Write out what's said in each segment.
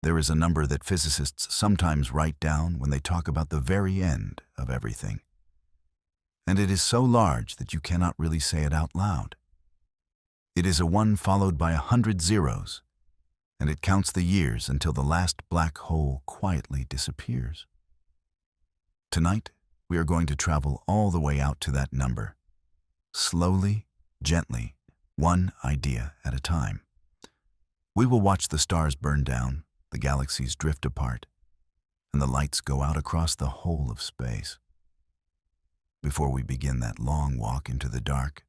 There is a number that physicists sometimes write down when they talk about the very end of everything. And it is so large that you cannot really say it out loud. It is a 1 followed by 100 zeros, and it counts the years until the last black hole quietly disappears. Tonight, we are going to travel all the way out to that number, slowly, gently, one idea at a time. We will watch the stars burn down, the galaxies drift apart, and the lights go out across the whole of space. Before we begin that long walk into the dark,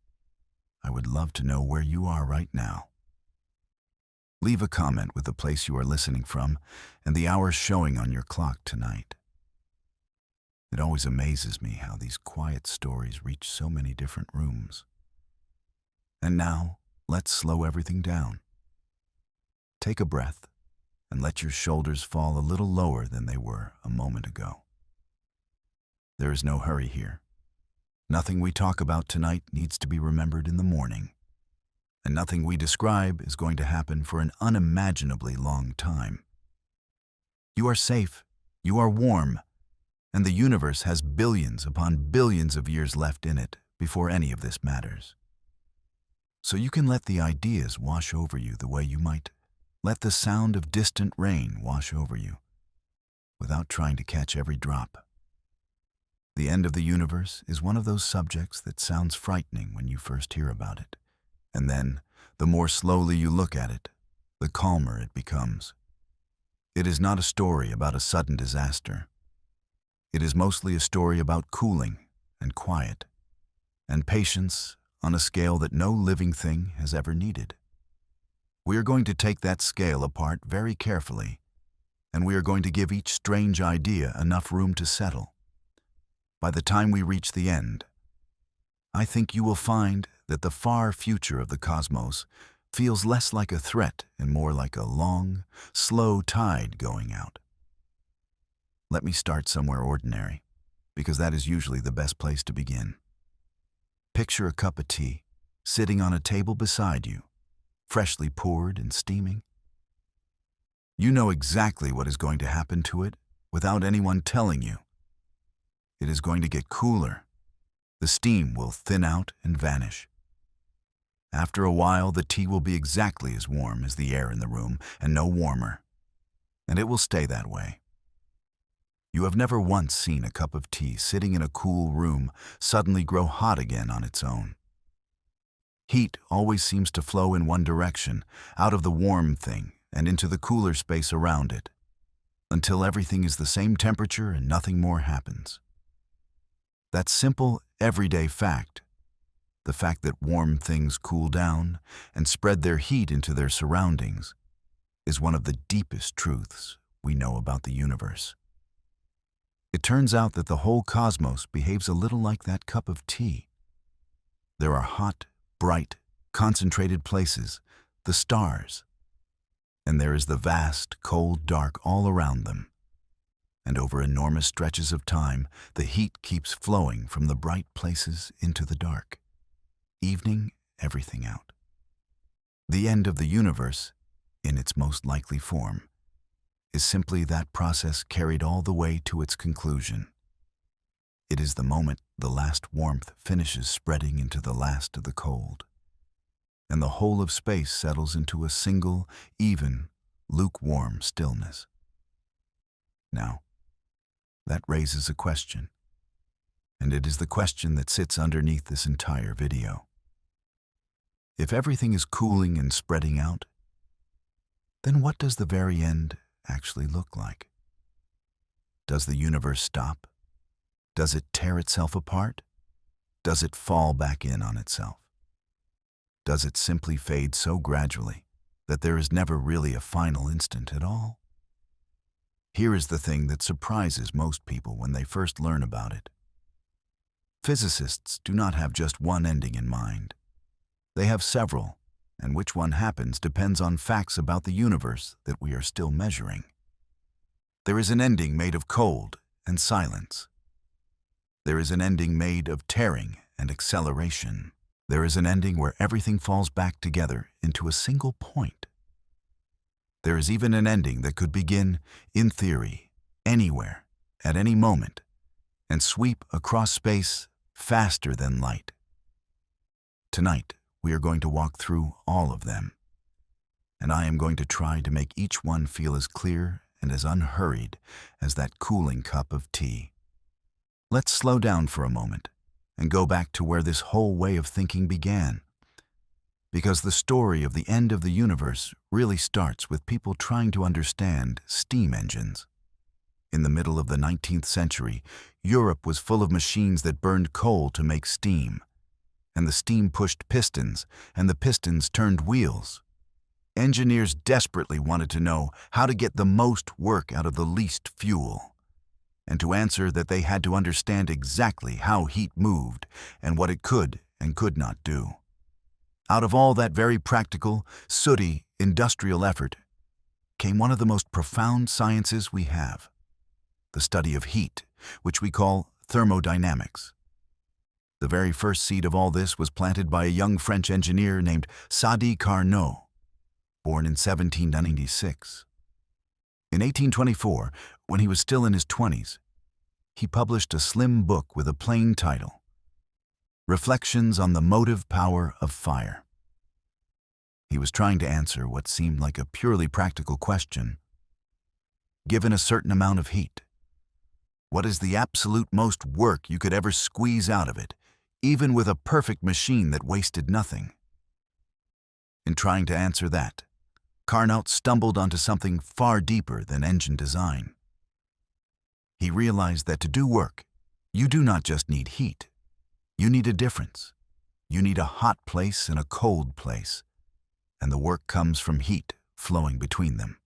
I would love to know where you are right now. Leave a comment with the place you are listening from and the hours showing on your clock tonight. It always amazes me how these quiet stories reach so many different rooms. And now, let's slow everything down. Take a breath and let your shoulders fall a little lower than they were a moment ago. There is no hurry here. Nothing we talk about tonight needs to be remembered in the morning. And nothing we describe is going to happen for an unimaginably long time. You are safe, you are warm, and the universe has billions upon billions of years left in it before any of this matters. So you can let the ideas wash over you the way you might let the sound of distant rain wash over you, without trying to catch every drop. The end of the universe is one of those subjects that sounds frightening when you first hear about it. And then, the more slowly you look at it, the calmer it becomes. It is not a story about a sudden disaster. It is mostly a story about cooling and quiet, and patience on a scale that no living thing has ever needed. We are going to take that scale apart very carefully, and we are going to give each strange idea enough room to settle. By the time we reach the end, I think you will find that the far future of the cosmos feels less like a threat and more like a long, slow tide going out. Let me start somewhere ordinary, because that is usually the best place to begin. Picture a cup of tea sitting on a table beside you, freshly poured and steaming. You know exactly what is going to happen to it without anyone telling you. It is going to get cooler. The steam will thin out and vanish. After a while, the tea will be exactly as warm as the air in the room and no warmer, and it will stay that way. You have never once seen a cup of tea sitting in a cool room suddenly grow hot again on its own. Heat always seems to flow in one direction, out of the warm thing and into the cooler space around it, until everything is the same temperature and nothing more happens. That simple, everyday fact, the fact that warm things cool down and spread their heat into their surroundings, is one of the deepest truths we know about the universe. It turns out that the whole cosmos behaves a little like that cup of tea. There are hot, bright, concentrated places, the stars, and there is the vast, cold dark all around them. And over enormous stretches of time, the heat keeps flowing from the bright places into the dark, evening everything out. The end of the universe, in its most likely form, is simply that process carried all the way to its conclusion. It is the moment the last warmth finishes spreading into the last of the cold, and the whole of space settles into a single, even, lukewarm stillness. Now, that raises a question, and it is the question that sits underneath this entire video. If everything is cooling and spreading out, then what does the very end actually look like? Does the universe stop? Does it tear itself apart? Does it fall back in on itself? Does it simply fade so gradually that there is never really a final instant at all? Here is the thing that surprises most people when they first learn about it. Physicists do not have just one ending in mind. They have several, and which one happens depends on facts about the universe that we are still measuring. There is an ending made of cold and silence. There is an ending made of tearing and acceleration. There is an ending where everything falls back together into a single point. There is even an ending that could begin, in theory, anywhere, at any moment, and sweep across space faster than light. Tonight, we are going to walk through all of them, and I am going to try to make each one feel as clear and as unhurried as that cooling cup of tea. Let's slow down for a moment and go back to where this whole way of thinking began. Because the story of the end of the universe really starts with people trying to understand steam engines. In the middle of the 19th century, Europe was full of machines that burned coal to make steam, and the steam pushed pistons, and the pistons turned wheels. Engineers desperately wanted to know how to get the most work out of the least fuel. And to answer that, they had to understand exactly how heat moved and what it could and could not do. Out of all that very practical, sooty, industrial effort came one of the most profound sciences we have, the study of heat, which we call thermodynamics. The very first seed of all this was planted by a young French engineer named Sadi Carnot, born in 1796. In 1824, when he was still in his 20s, he published a slim book with a plain title, Reflections on the Motive Power of Fire. He was trying to answer what seemed like a purely practical question. Given a certain amount of heat, what is the absolute most work you could ever squeeze out of it, even with a perfect machine that wasted nothing? In trying to answer that, Carnot stumbled onto something far deeper than engine design. He realized that to do work, you do not just need heat. You need a difference. You need a hot place and a cold place, and the work comes from heat flowing between them.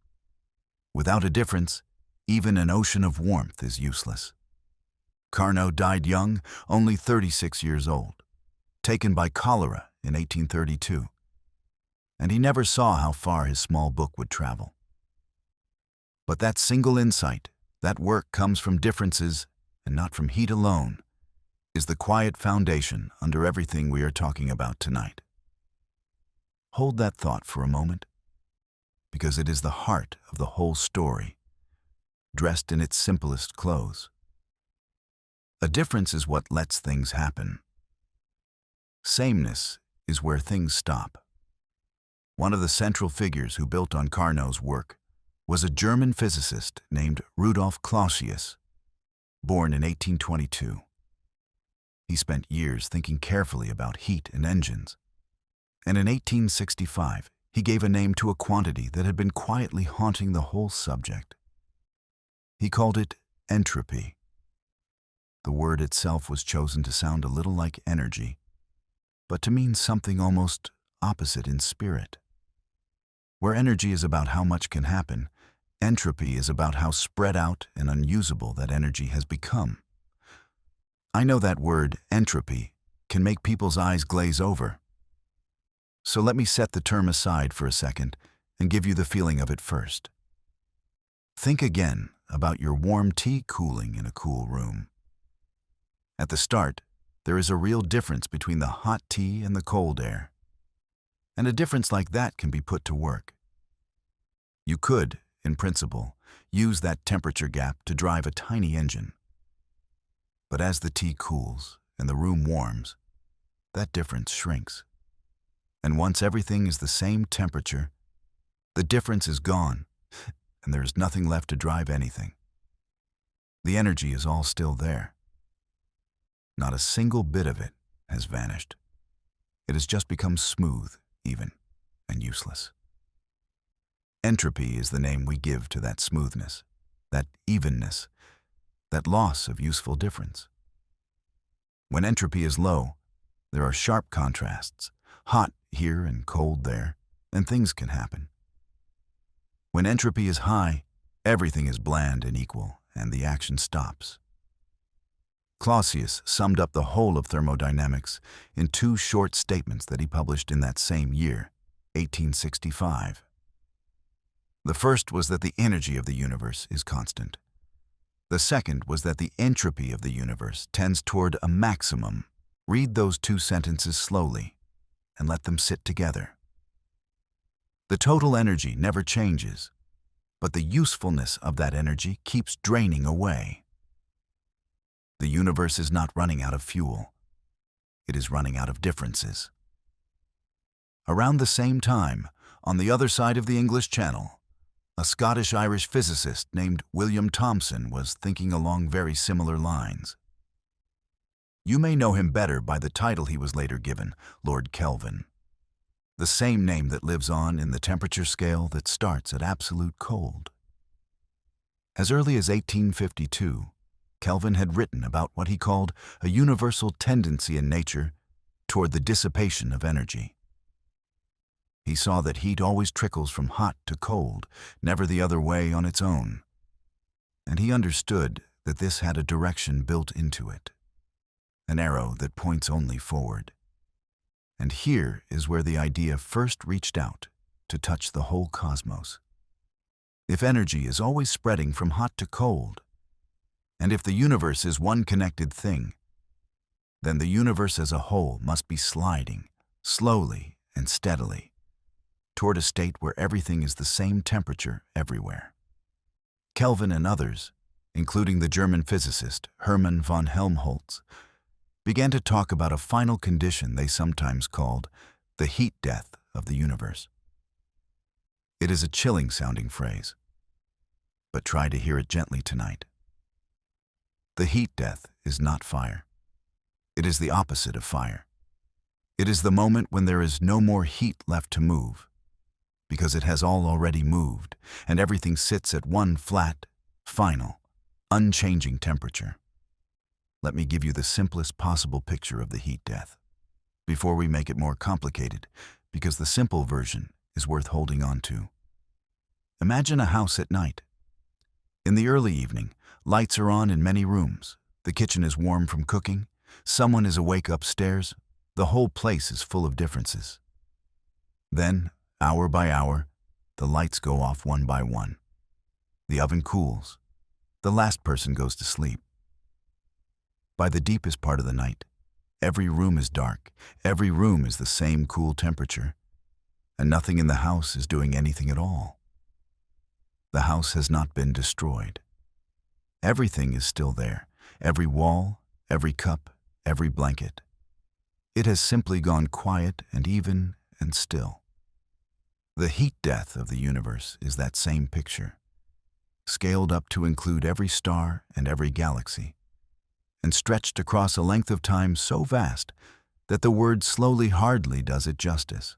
Without a difference, even an ocean of warmth is useless. Carnot died young, only 36 years old, taken by cholera in 1832, and he never saw how far his small book would travel. But that single insight, that work comes from differences and not from heat alone, is the quiet foundation under everything we are talking about tonight. Hold that thought for a moment, because it is the heart of the whole story, dressed in its simplest clothes. A difference is what lets things happen. Sameness is where things stop. One of the central figures who built on Carnot's work was a German physicist named Rudolf Clausius, born in 1822. He spent years thinking carefully about heat and engines, and in 1865 he gave a name to a quantity that had been quietly haunting the whole subject. He called it entropy. The word itself was chosen to sound a little like energy, but to mean something almost opposite in spirit. Where energy is about how much can happen, entropy is about how spread out and unusable that energy has become. I know that word, entropy, can make people's eyes glaze over. So let me set the term aside for a second and give you the feeling of it first. Think again about your warm tea cooling in a cool room. At the start, there is a real difference between the hot tea and the cold air. And a difference like that can be put to work. You could, in principle, use that temperature gap to drive a tiny engine. But as the tea cools and the room warms, that difference shrinks. And once everything is the same temperature, the difference is gone, and there is nothing left to drive anything. The energy is all still there. Not a single bit of it has vanished. It has just become smooth, even, and useless. Entropy is the name we give to that smoothness, that evenness, that loss of useful difference. When entropy is low, there are sharp contrasts, hot here and cold there, and things can happen. When entropy is high, everything is bland and equal, and the action stops. Clausius summed up the whole of thermodynamics in two short statements that he published in that same year, 1865. The first was that the energy of the universe is constant. The second was that the entropy of the universe tends toward a maximum. Read those two sentences slowly and let them sit together. The total energy never changes, but the usefulness of that energy keeps draining away. The universe is not running out of fuel. It is running out of differences. Around the same time, on the other side of the English Channel, a Scottish-Irish physicist named William Thomson was thinking along very similar lines. You may know him better by the title he was later given, Lord Kelvin, the same name that lives on in the temperature scale that starts at absolute cold. As early as 1852, Kelvin had written about what he called a universal tendency in nature toward the dissipation of energy. He saw that heat always trickles from hot to cold, never the other way on its own. And he understood that this had a direction built into it, an arrow that points only forward. And here is where the idea first reached out to touch the whole cosmos. If energy is always spreading from hot to cold, and if the universe is one connected thing, then the universe as a whole must be sliding, slowly and steadily, toward a state where everything is the same temperature everywhere. Kelvin and others, including the German physicist Hermann von Helmholtz, began to talk about a final condition they sometimes called the heat death of the universe. It is a chilling-sounding phrase, but try to hear it gently tonight. The heat death is not fire. It is the opposite of fire. It is the moment when there is no more heat left to move, because it has all already moved, and everything sits at one flat, final, unchanging temperature. Let me give you the simplest possible picture of the heat death, before we make it more complicated, because the simple version is worth holding on to. Imagine a house at night. In the early evening, lights are on in many rooms. The kitchen is warm from cooking. Someone is awake upstairs. The whole place is full of differences. Then, hour by hour, the lights go off one by one. The oven cools. The last person goes to sleep. By the deepest part of the night, every room is dark. Every room is the same cool temperature, and nothing in the house is doing anything at all. The house has not been destroyed. Everything is still there. Every wall, every cup, every blanket. It has simply gone quiet and even and still. The heat death of the universe is that same picture, scaled up to include every star and every galaxy, and stretched across a length of time so vast that the word slowly hardly does it justice.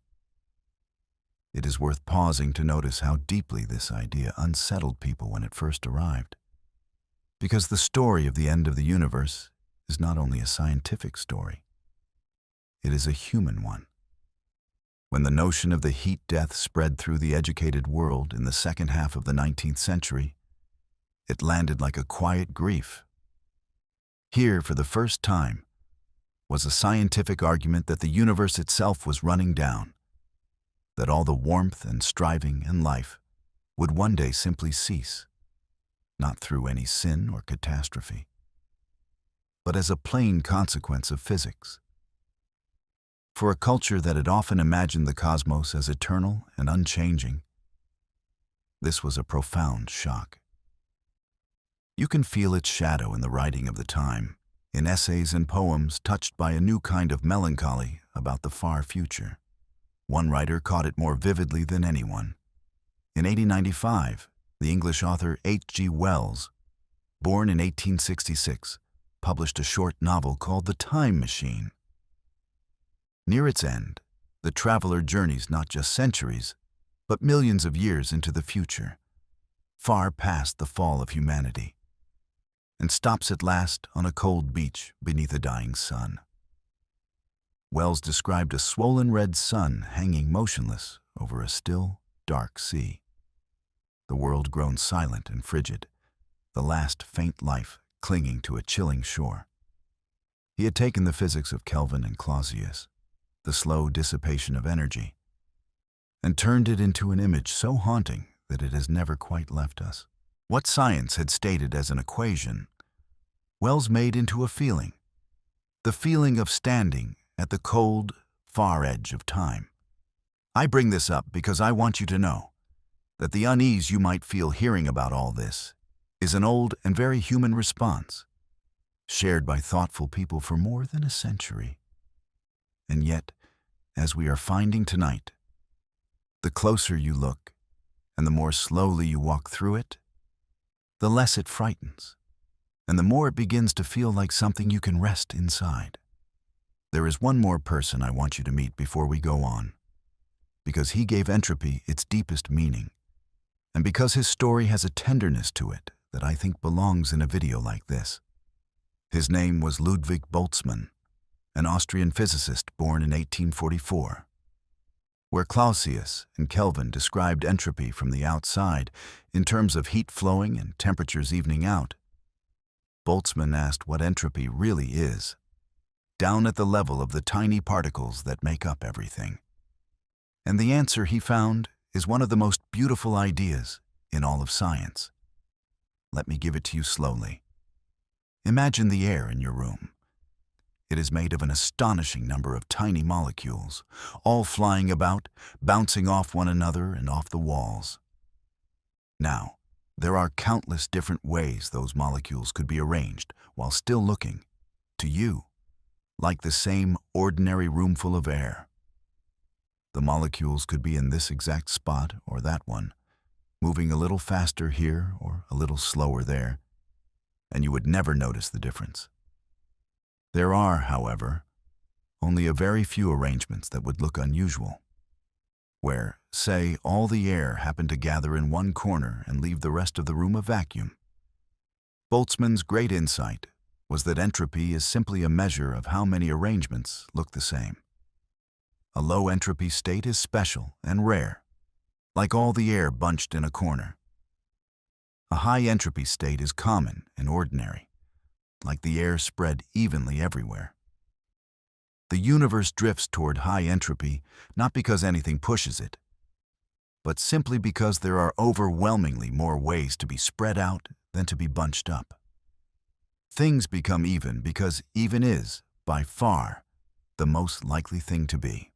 It is worth pausing to notice how deeply this idea unsettled people when it first arrived, because the story of the end of the universe is not only a scientific story, it is a human one. When the notion of the heat death spread through the educated world in the second half of the 19th century, it landed like a quiet grief. Here, for the first time, was a scientific argument that the universe itself was running down, that all the warmth and striving and life would one day simply cease, not through any sin or catastrophe, but as a plain consequence of physics. For a culture that had often imagined the cosmos as eternal and unchanging, this was a profound shock. You can feel its shadow in the writing of the time, in essays and poems touched by a new kind of melancholy about the far future. One writer caught it more vividly than anyone. In 1895, the English author H.G. Wells, born in 1866, published a short novel called The Time Machine. Near its end, the traveler journeys not just centuries, but millions of years into the future, far past the fall of humanity, and stops at last on a cold beach beneath a dying sun. Wells described a swollen red sun hanging motionless over a still, dark sea. The world grown silent and frigid, the last faint life clinging to a chilling shore. He had taken the physics of Kelvin and Clausius, the slow dissipation of energy, and turned it into an image so haunting that it has never quite left us. What science had stated as an equation, Wells made into a feeling, the feeling of standing at the cold, far edge of time. I bring this up because I want you to know that the unease you might feel hearing about all this is an old and very human response, shared by thoughtful people for more than a century. And yet, as we are finding tonight, the closer you look and the more slowly you walk through it, the less it frightens, and the more it begins to feel like something you can rest inside. There is one more person I want you to meet before we go on, because he gave entropy its deepest meaning, and because his story has a tenderness to it that I think belongs in a video like this. His name was Ludwig Boltzmann, an Austrian physicist born in 1844. Where Clausius and Kelvin described entropy from the outside in terms of heat flowing and temperatures evening out, Boltzmann asked what entropy really is, down at the level of the tiny particles that make up everything. And the answer he found is one of the most beautiful ideas in all of science. Let me give it to you slowly. Imagine the air in your room. It is made of an astonishing number of tiny molecules, all flying about, bouncing off one another and off the walls. Now, there are countless different ways those molecules could be arranged while still looking, to you, like the same ordinary roomful of air. The molecules could be in this exact spot or that one, moving a little faster here or a little slower there, and you would never notice the difference. There are, however, only a very few arrangements that would look unusual, where, say, all the air happened to gather in one corner and leave the rest of the room a vacuum. Boltzmann's great insight was that entropy is simply a measure of how many arrangements look the same. A low entropy state is special and rare, like all the air bunched in a corner. A high entropy state is common and ordinary, like the air spread evenly everywhere. The universe drifts toward high entropy not because anything pushes it, but simply because there are overwhelmingly more ways to be spread out than to be bunched up. Things become even because even is, by far, the most likely thing to be.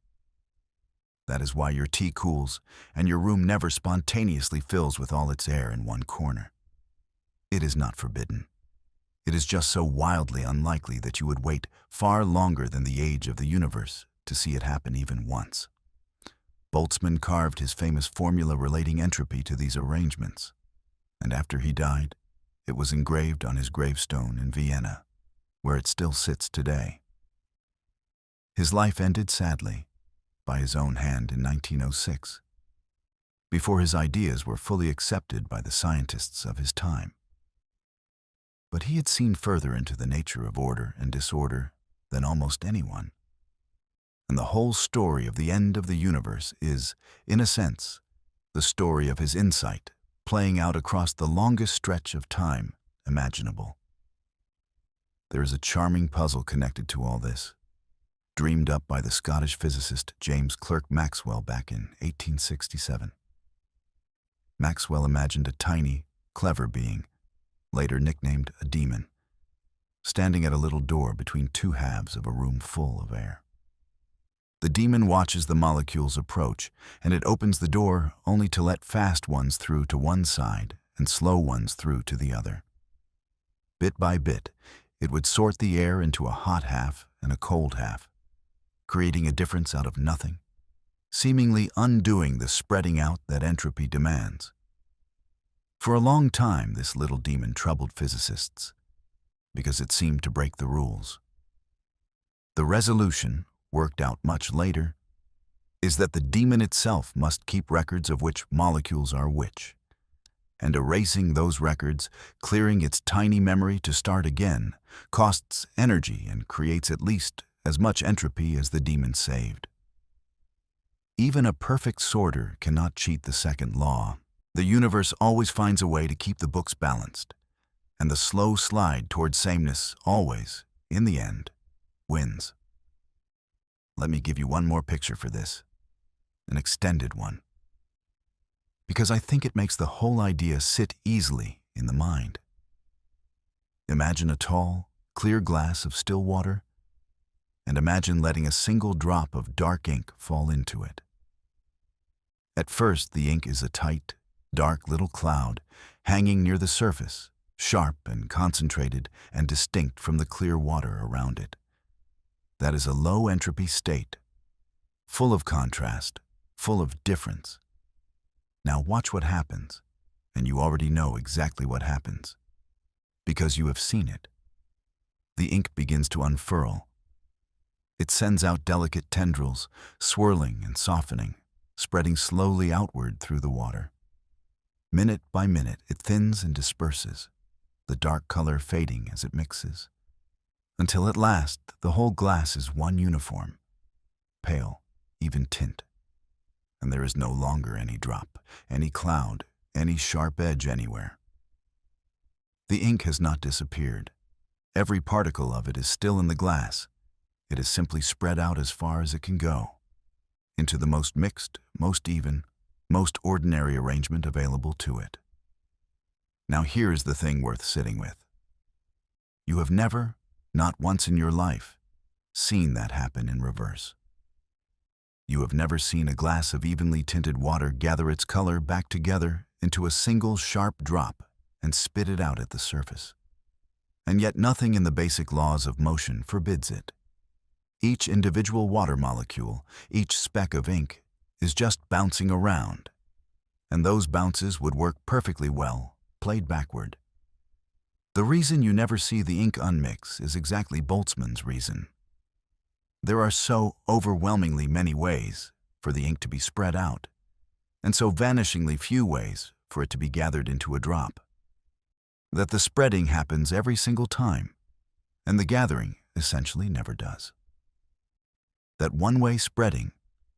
That is why your tea cools and your room never spontaneously fills with all its air in one corner. It is not forbidden. It is just so wildly unlikely that you would wait far longer than the age of the universe to see it happen even once. Boltzmann carved his famous formula relating entropy to these arrangements, and after he died, it was engraved on his gravestone in Vienna, where it still sits today. His life ended sadly, by his own hand in 1906, before his ideas were fully accepted by the scientists of his time. But he had seen further into the nature of order and disorder than almost anyone. And the whole story of the end of the universe is, in a sense, the story of his insight playing out across the longest stretch of time imaginable. There is a charming puzzle connected to all this, dreamed up by the Scottish physicist James Clerk Maxwell back in 1867. Maxwell imagined a tiny, clever being, later nicknamed a demon, standing at a little door between two halves of a room full of air. The demon watches the molecules approach, and it opens the door only to let fast ones through to one side and slow ones through to the other. Bit by bit, it would sort the air into a hot half and a cold half, creating a difference out of nothing, seemingly undoing the spreading out that entropy demands. For a long time, this little demon troubled physicists, because it seemed to break the rules. The resolution, worked out much later, is that the demon itself must keep records of which molecules are which, and erasing those records, clearing its tiny memory to start again, costs energy and creates at least as much entropy as the demon saved. Even a perfect sorter cannot cheat the second law. The universe always finds a way to keep the books balanced, and the slow slide toward sameness always, in the end, wins. Let me give you one more picture for this, an extended one, because I think it makes the whole idea sit easily in the mind. Imagine a tall, clear glass of still water, and imagine letting a single drop of dark ink fall into it. At first, the ink is a tight, dark little cloud hanging near the surface, sharp and concentrated and distinct from the clear water around it. That is a low entropy state, full of contrast, full of difference. Now watch what happens, and you already know exactly what happens, because you have seen it. The ink begins to unfurl. It sends out delicate tendrils, swirling and softening, spreading slowly outward through the water. Minute by minute, it thins and disperses, the dark color fading as it mixes, until at last the whole glass is one uniform, pale, even tint, and there is no longer any drop, any cloud, any sharp edge anywhere. The ink has not disappeared. Every particle of it is still in the glass. It is simply spread out as far as it can go, into the most mixed, most even, most ordinary arrangement available to it. Now here is the thing worth sitting with. You have never, not once in your life, seen that happen in reverse. You have never seen a glass of evenly tinted water gather its color back together into a single sharp drop and spit it out at the surface. And yet nothing in the basic laws of motion forbids it. Each individual water molecule, each speck of ink, is just bouncing around, and those bounces would work perfectly well, played backward. The reason you never see the ink unmix is exactly Boltzmann's reason. There are so overwhelmingly many ways for the ink to be spread out, and so vanishingly few ways for it to be gathered into a drop, that the spreading happens every single time, and the gathering essentially never does. That one-way spreading,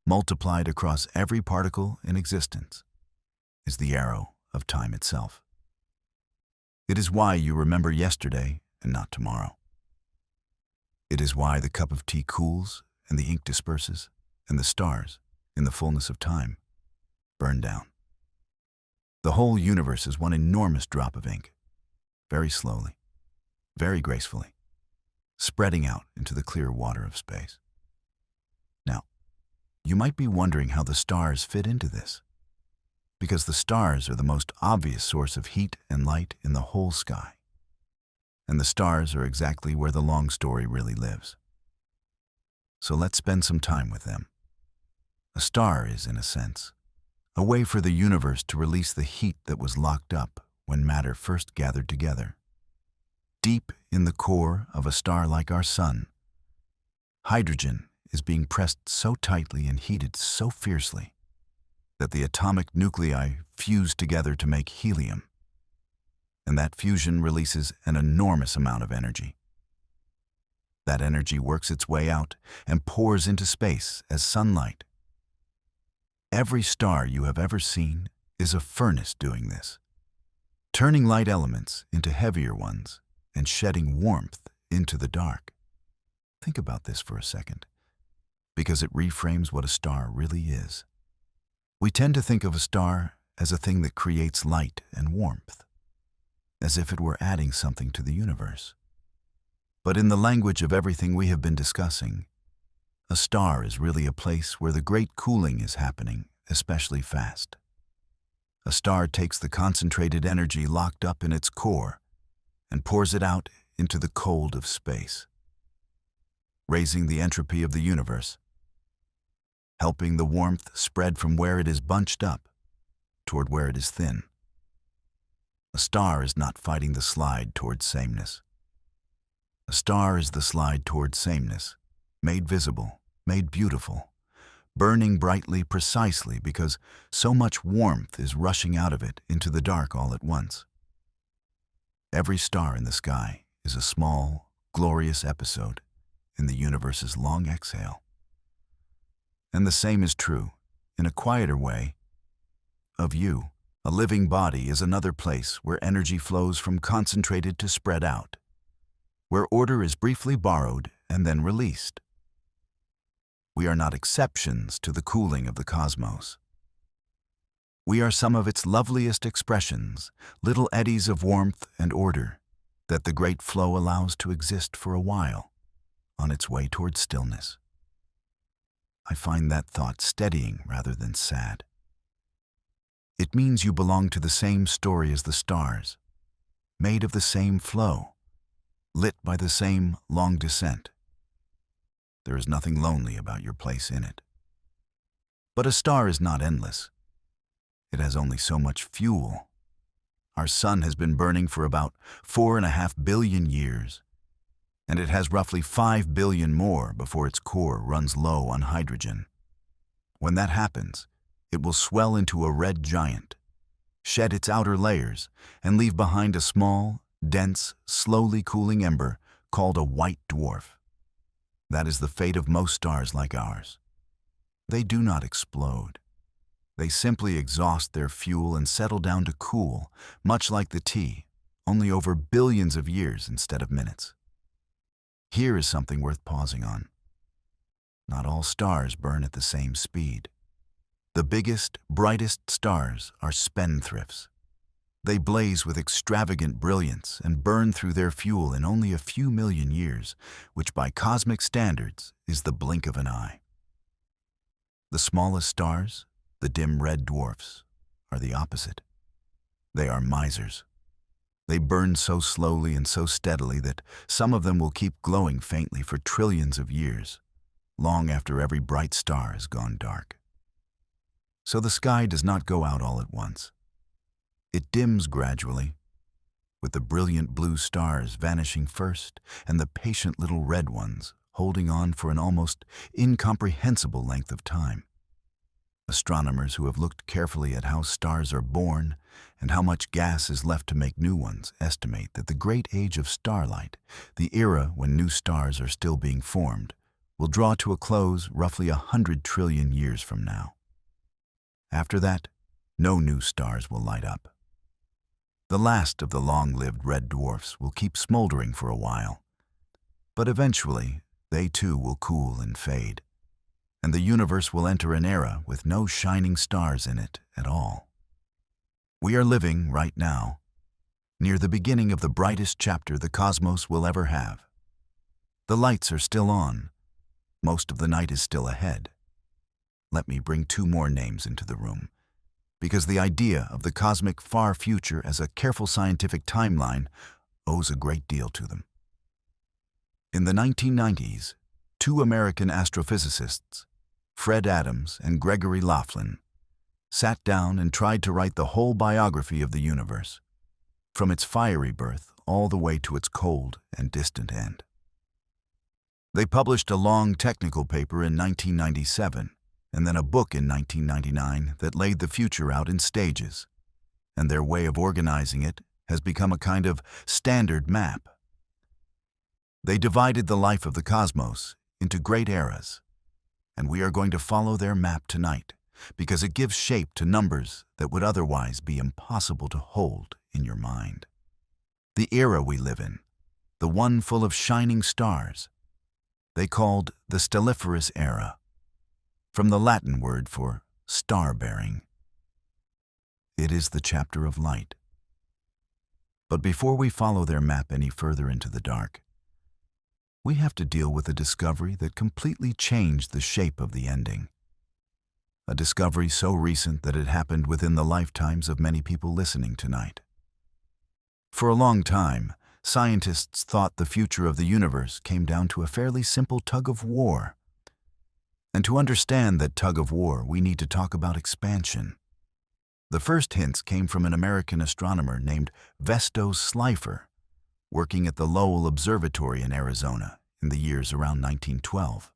multiplied across every particle in existence, is the arrow of time itself. It is why you remember yesterday and not tomorrow. It is why the cup of tea cools and the ink disperses, and the stars, in the fullness of time, burn down. The whole universe is one enormous drop of ink, very slowly, very gracefully, spreading out into the clear water of space. Now, you might be wondering how the stars fit into this, because the stars are the most obvious source of heat and light in the whole sky. And the stars are exactly where the long story really lives. So let's spend some time with them. A star is, in a sense, a way for the universe to release the heat that was locked up when matter first gathered together. Deep in the core of a star like our sun, hydrogen is being pressed so tightly and heated so fiercely that the atomic nuclei fuse together to make helium, and that fusion releases an enormous amount of energy. That energy works its way out and pours into space as sunlight. Every star you have ever seen is a furnace doing this, turning light elements into heavier ones and shedding warmth into the dark. Think about this for a second, because it reframes what a star really is. We tend to think of a star as a thing that creates light and warmth, as if it were adding something to the universe. But in the language of everything we have been discussing, a star is really a place where the great cooling is happening, especially fast. A star takes the concentrated energy locked up in its core and pours it out into the cold of space, raising the entropy of the universe, helping the warmth spread from where it is bunched up toward where it is thin. A star is not fighting the slide toward sameness. A star is the slide toward sameness, made visible, made beautiful, burning brightly precisely because so much warmth is rushing out of it into the dark all at once. Every star in the sky is a small, glorious episode in the universe's long exhale. And the same is true, in a quieter way, of you. A living body is another place where energy flows from concentrated to spread out, where order is briefly borrowed and then released. We are not exceptions to the cooling of the cosmos. We are some of its loveliest expressions, little eddies of warmth and order that the great flow allows to exist for a while on its way toward stillness. I find that thought steadying rather than sad. It means you belong to the same story as the stars, made of the same flow, lit by the same long descent. There is nothing lonely about your place in it. But a star is not endless. It has only so much fuel. Our sun has been burning for about 4.5 billion years, and it has roughly 5 billion more before its core runs low on hydrogen. When that happens, it will swell into a red giant, shed its outer layers, and leave behind a small, dense, slowly cooling ember called a white dwarf. That is the fate of most stars like ours. They do not explode. They simply exhaust their fuel and settle down to cool, much like the tea, only over billions of years instead of minutes. Here is something worth pausing on. Not all stars burn at the same speed. The biggest, brightest stars are spendthrifts. They blaze with extravagant brilliance and burn through their fuel in only a few million years, which by cosmic standards is the blink of an eye. The smallest stars, the dim red dwarfs, are the opposite. They are misers. They burn so slowly and so steadily that some of them will keep glowing faintly for trillions of years, long after every bright star has gone dark. So the sky does not go out all at once. It dims gradually, with the brilliant blue stars vanishing first and the patient little red ones holding on for an almost incomprehensible length of time. Astronomers who have looked carefully at how stars are born and how much gas is left to make new ones estimate that the great age of starlight, the era when new stars are still being formed, will draw to a close roughly 100 trillion years from now. After that, no new stars will light up. The last of the long-lived red dwarfs will keep smoldering for a while, but eventually they too will cool and fade, and the universe will enter an era with no shining stars in it at all. We are living, right now, near the beginning of the brightest chapter the cosmos will ever have. The lights are still on. Most of the night is still ahead. Let me bring 2 more names into the room, because the idea of the cosmic far future as a careful scientific timeline owes a great deal to them. In the 1990s, 2 American astrophysicists, Fred Adams and Gregory Laughlin, sat down and tried to write the whole biography of the universe, from its fiery birth all the way to its cold and distant end. They published a long technical paper in 1997, and then a book in 1999 that laid the future out in stages, and their way of organizing it has become a kind of standard map. They divided the life of the cosmos into great eras, and we are going to follow their map tonight because it gives shape to numbers that would otherwise be impossible to hold in your mind. The era we live in, the one full of shining stars, they called the stelliferous era, from the Latin word for star-bearing. It is the chapter of light. But before we follow their map any further into the dark, we have to deal with a discovery that completely changed the shape of the ending. A discovery so recent that it happened within the lifetimes of many people listening tonight. For a long time, scientists thought the future of the universe came down to a fairly simple tug of war. And to understand that tug of war, we need to talk about expansion. The first hints came from an American astronomer named Vesto Slipher, working at the Lowell Observatory in Arizona in the years around 1912.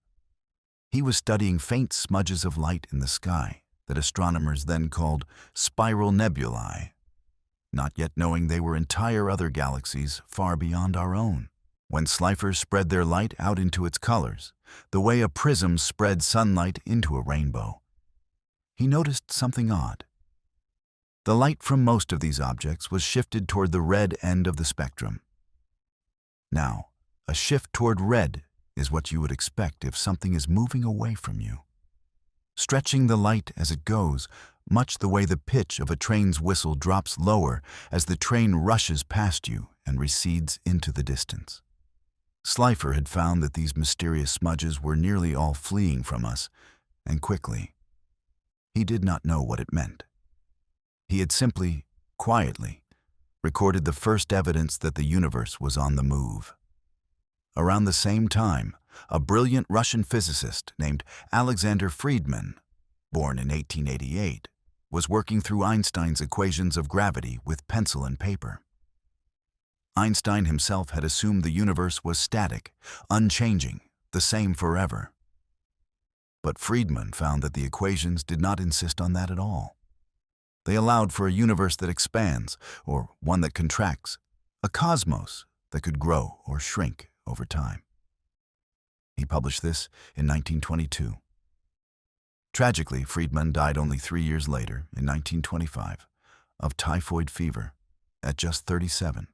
He was studying faint smudges of light in the sky that astronomers then called spiral nebulae, not yet knowing they were entire other galaxies far beyond our own. When Slipher spread their light out into its colors, the way a prism spreads sunlight into a rainbow, he noticed something odd. The light from most of these objects was shifted toward the red end of the spectrum. Now, a shift toward red is what you would expect if something is moving away from you, stretching the light as it goes, much the way the pitch of a train's whistle drops lower as the train rushes past you and recedes into the distance. Slipher had found that these mysterious smudges were nearly all fleeing from us, and quickly. He did not know what it meant. He had simply, quietly, recorded the first evidence that the universe was on the move. Around the same time, a brilliant Russian physicist named Alexander Friedmann, born in 1888, was working through Einstein's equations of gravity with pencil and paper. Einstein himself had assumed the universe was static, unchanging, the same forever. But Friedmann found that the equations did not insist on that at all. They allowed for a universe that expands, or one that contracts, a cosmos that could grow or shrink over time. He published this in 1922. Tragically, Friedmann died only 3 years later, in 1925, of typhoid fever, at just 37,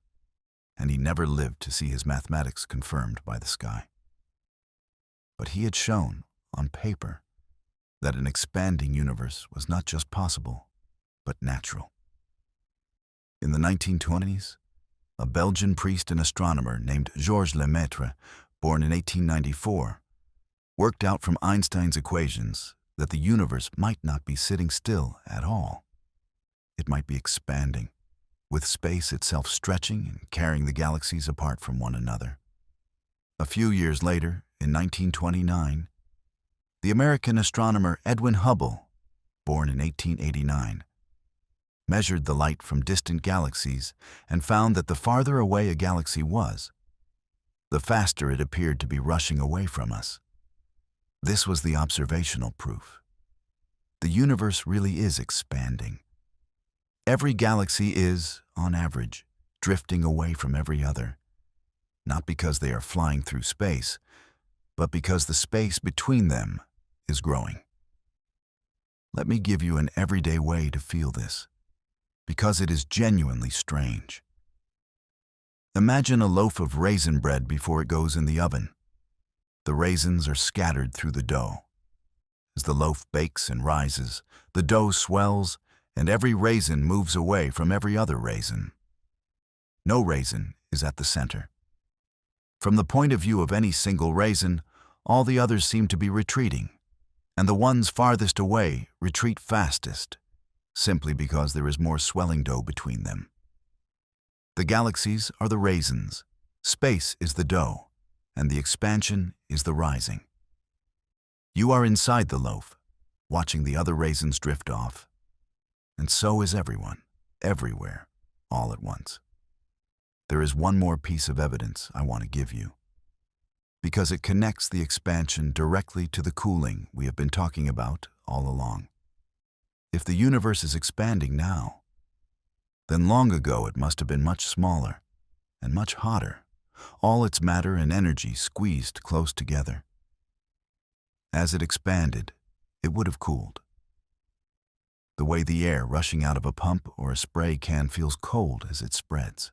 and he never lived to see his mathematics confirmed by the sky. But he had shown, on paper, that an expanding universe was not just possible, but natural. In the 1920s, a Belgian priest and astronomer named Georges Lemaitre, born in 1894, worked out from Einstein's equations that the universe might not be sitting still at all. It might be expanding, with space itself stretching and carrying the galaxies apart from one another. A few years later, in 1929, the American astronomer Edwin Hubble, born in 1889, measured the light from distant galaxies and found that the farther away a galaxy was, the faster it appeared to be rushing away from us. This was the observational proof. The universe really is expanding. Every galaxy is, on average, drifting away from every other, not because they are flying through space, but because the space between them is growing. Let me give you an everyday way to feel this, because it is genuinely strange. Imagine a loaf of raisin bread before it goes in the oven. The raisins are scattered through the dough. As the loaf bakes and rises, the dough swells, and every raisin moves away from every other raisin. No raisin is at the center. From the point of view of any single raisin, all the others seem to be retreating, and the ones farthest away retreat fastest, simply because there is more swelling dough between them. The galaxies are the raisins, space is the dough, and the expansion is the rising. You are inside the loaf, watching the other raisins drift off, and so is everyone, everywhere, all at once. There is one more piece of evidence I want to give you, because it connects the expansion directly to the cooling we have been talking about all along. If the universe is expanding now, then long ago it must have been much smaller and much hotter, all its matter and energy squeezed close together. As it expanded, it would have cooled. The way the air rushing out of a pump or a spray can feels cold as it spreads.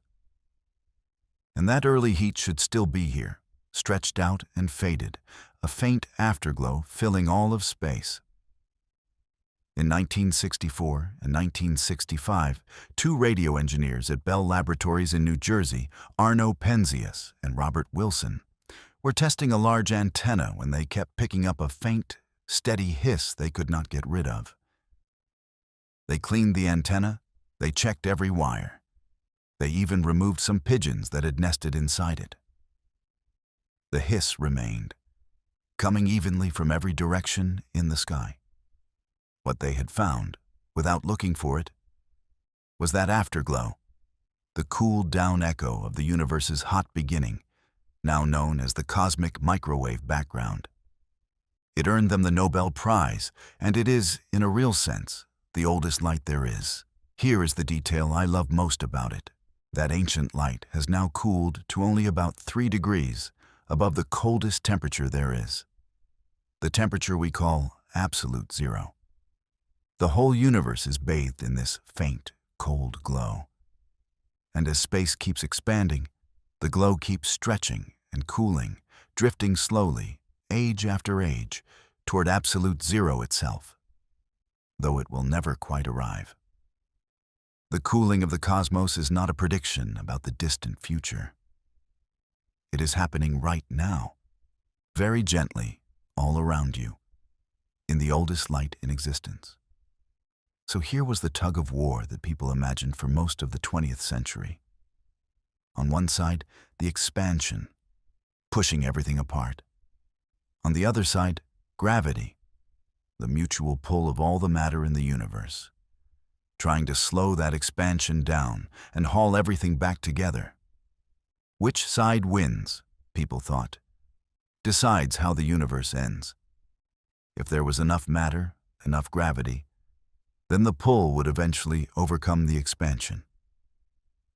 And that early heat should still be here, stretched out and faded, a faint afterglow filling all of space. In 1964 and 1965, two radio engineers at Bell Laboratories in New Jersey, Arno Penzias and Robert Wilson, were testing a large antenna when they kept picking up a faint, steady hiss they could not get rid of. They cleaned the antenna, they checked every wire. They even removed some pigeons that had nested inside it. The hiss remained, coming evenly from every direction in the sky. What they had found, without looking for it, was that afterglow, the cooled-down echo of the universe's hot beginning, now known as the cosmic microwave background. It earned them the Nobel Prize, and it is, in a real sense, the oldest light there is. Here is the detail I love most about it. That ancient light has now cooled to only about 3 degrees above the coldest temperature there is, the temperature we call absolute zero. The whole universe is bathed in this faint, cold glow. And as space keeps expanding, the glow keeps stretching and cooling, drifting slowly, age after age, toward absolute zero itself, though it will never quite arrive. The cooling of the cosmos is not a prediction about the distant future. It is happening right now, very gently, all around you, in the oldest light in existence. So here was the tug of war that people imagined for most of the 20th century. On one side, the expansion, pushing everything apart. On the other side, gravity, the mutual pull of all the matter in the universe, trying to slow that expansion down and haul everything back together. Which side wins, people thought, decides how the universe ends. If there was enough matter, enough gravity, then the pull would eventually overcome the expansion.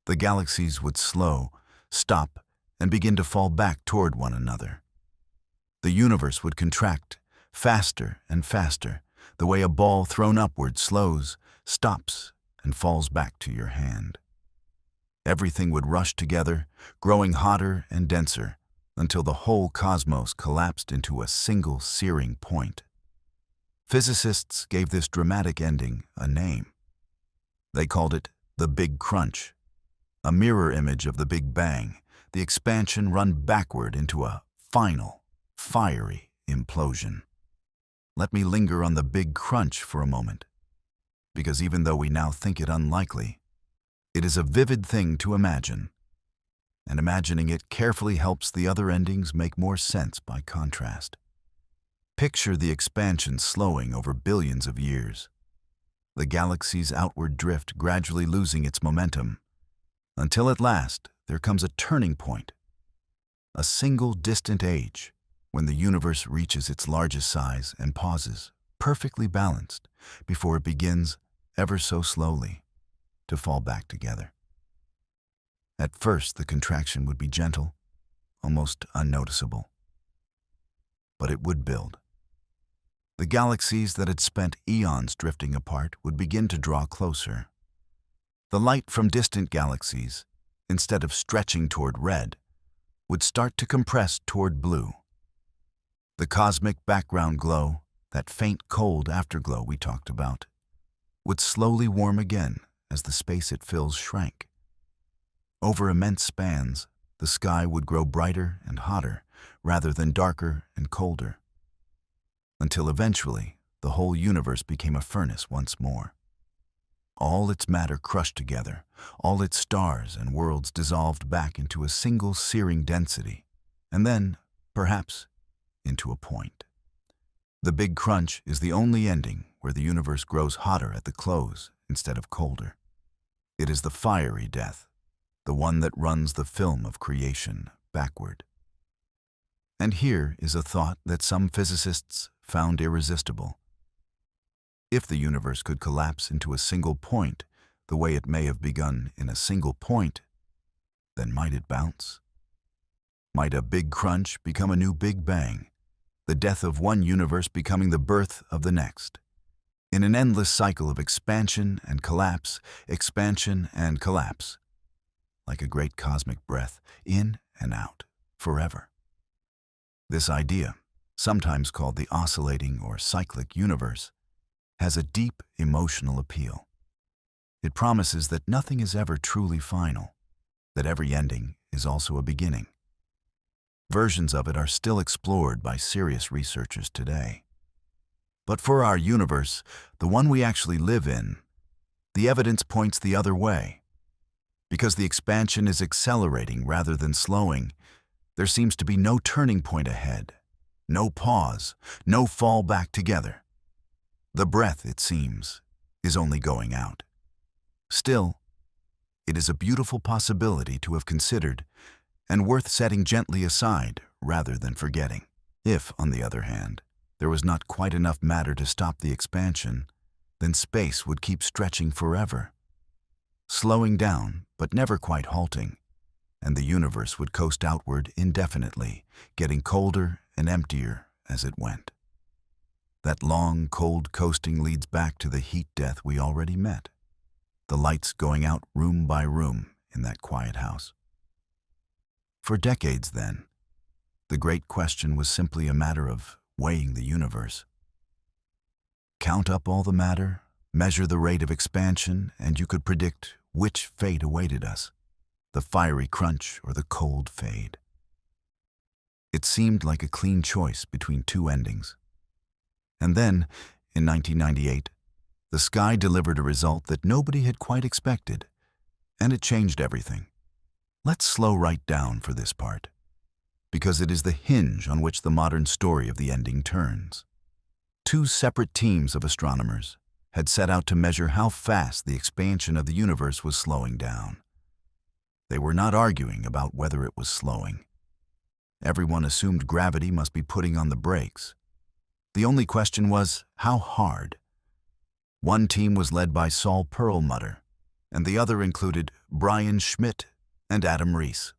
The galaxies would slow, stop, and begin to fall back toward one another. The universe would contract, faster and faster, the way a ball thrown upward slows, stops, and falls back to your hand. Everything would rush together, growing hotter and denser, until the whole cosmos collapsed into a single searing point. Physicists gave this dramatic ending a name. They called it the Big Crunch, a mirror image of the Big Bang, the expansion run backward into a final, fiery implosion. Let me linger on the Big Crunch for a moment, because even though we now think it unlikely, it is a vivid thing to imagine, and imagining it carefully helps the other endings make more sense by contrast. Picture the expansion slowing over billions of years, the galaxy's outward drift gradually losing its momentum, until at last there comes a turning point, a single distant age, when the universe reaches its largest size and pauses, perfectly balanced, before it begins, ever so slowly, to fall back together. At first, the contraction would be gentle, almost unnoticeable. But it would build. The galaxies that had spent eons drifting apart would begin to draw closer. The light from distant galaxies, instead of stretching toward red, would start to compress toward blue. The cosmic background glow, that faint cold afterglow we talked about, would slowly warm again as the space it fills shrank. Over immense spans, the sky would grow brighter and hotter, rather than darker and colder, until eventually the whole universe became a furnace once more. All its matter crushed together, all its stars and worlds dissolved back into a single searing density, and then, perhaps, into a point. The Big Crunch is the only ending where the universe grows hotter at the close instead of colder. It is the fiery death, the one that runs the film of creation backward. And here is a thought that some physicists found irresistible. If the universe could collapse into a single point, the way it may have begun in a single point, then might it bounce? Might a Big Crunch become a new Big Bang, the death of one universe becoming the birth of the next, in an endless cycle of expansion and collapse, like a great cosmic breath, in and out, forever? This idea, sometimes called the oscillating or cyclic universe, has a deep emotional appeal. It promises that nothing is ever truly final, that every ending is also a beginning. Versions of it are still explored by serious researchers today. But for our universe, the one we actually live in, the evidence points the other way. Because the expansion is accelerating rather than slowing, there seems to be no turning point ahead, no pause, no fall back together. The breath, it seems, is only going out. Still, it is a beautiful possibility to have considered and worth setting gently aside rather than forgetting. If, on the other hand, there was not quite enough matter to stop the expansion, then space would keep stretching forever, slowing down but never quite halting, and the universe would coast outward indefinitely, getting colder and emptier as it went. That long, cold coasting leads back to the heat death we already met, the lights going out room by room in that quiet house. For decades then, the great question was simply a matter of weighing the universe. Count up all the matter, measure the rate of expansion, and you could predict which fate awaited us, the fiery crunch or the cold fade. It seemed like a clean choice between two endings. And then, in 1998, The sky delivered a result that nobody had quite expected, and it changed everything. Let's slow right down for this part, because it is the hinge on which the modern story of the ending turns. Two separate teams of astronomers had set out to measure how fast the expansion of the universe was slowing down. They were not arguing about whether it was slowing. Everyone assumed gravity must be putting on the brakes. The only question was, how hard? One team was led by Saul Perlmutter, and the other included Brian Schmidt and Adam Rees.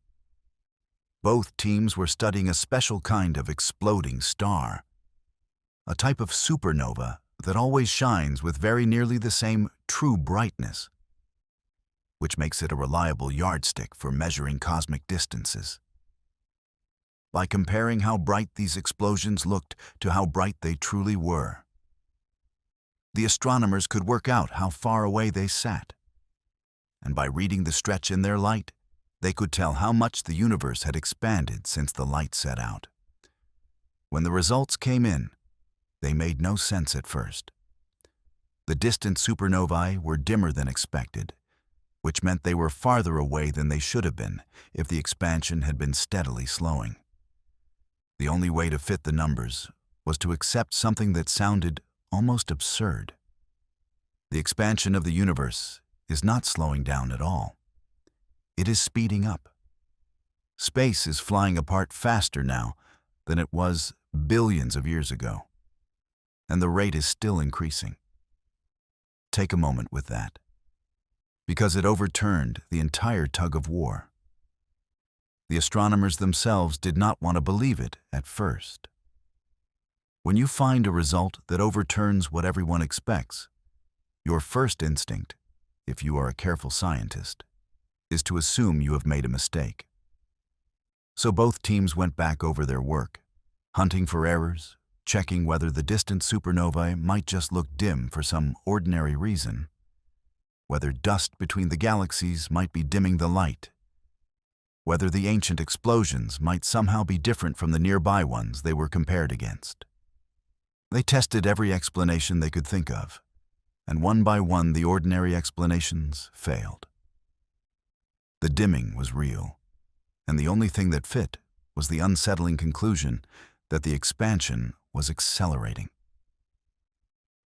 Both teams were studying a special kind of exploding star, a type of supernova that always shines with very nearly the same true brightness, which makes it a reliable yardstick for measuring cosmic distances. By comparing how bright these explosions looked to how bright they truly were, the astronomers could work out how far away they sat. And by reading the stretch in their light, they could tell how much the universe had expanded since the light set out. When the results came in, they made no sense at first. The distant supernovae were dimmer than expected, which meant they were farther away than they should have been if the expansion had been steadily slowing. The only way to fit the numbers was to accept something that sounded almost absurd. The expansion of the universe is not slowing down at all. It is speeding up. Space is flying apart faster now than it was billions of years ago, and the rate is still increasing. Take a moment with that, because it overturned the entire tug-of-war. The astronomers themselves did not want to believe it at first. When you find a result that overturns what everyone expects, your first instinct, if you are a careful scientist, is to assume you have made a mistake. So both teams went back over their work, hunting for errors, checking whether the distant supernovae might just look dim for some ordinary reason, whether dust between the galaxies might be dimming the light, whether the ancient explosions might somehow be different from the nearby ones they were compared against. They tested every explanation they could think of, and one by one the ordinary explanations failed. The dimming was real, and the only thing that fit was the unsettling conclusion that the expansion was accelerating.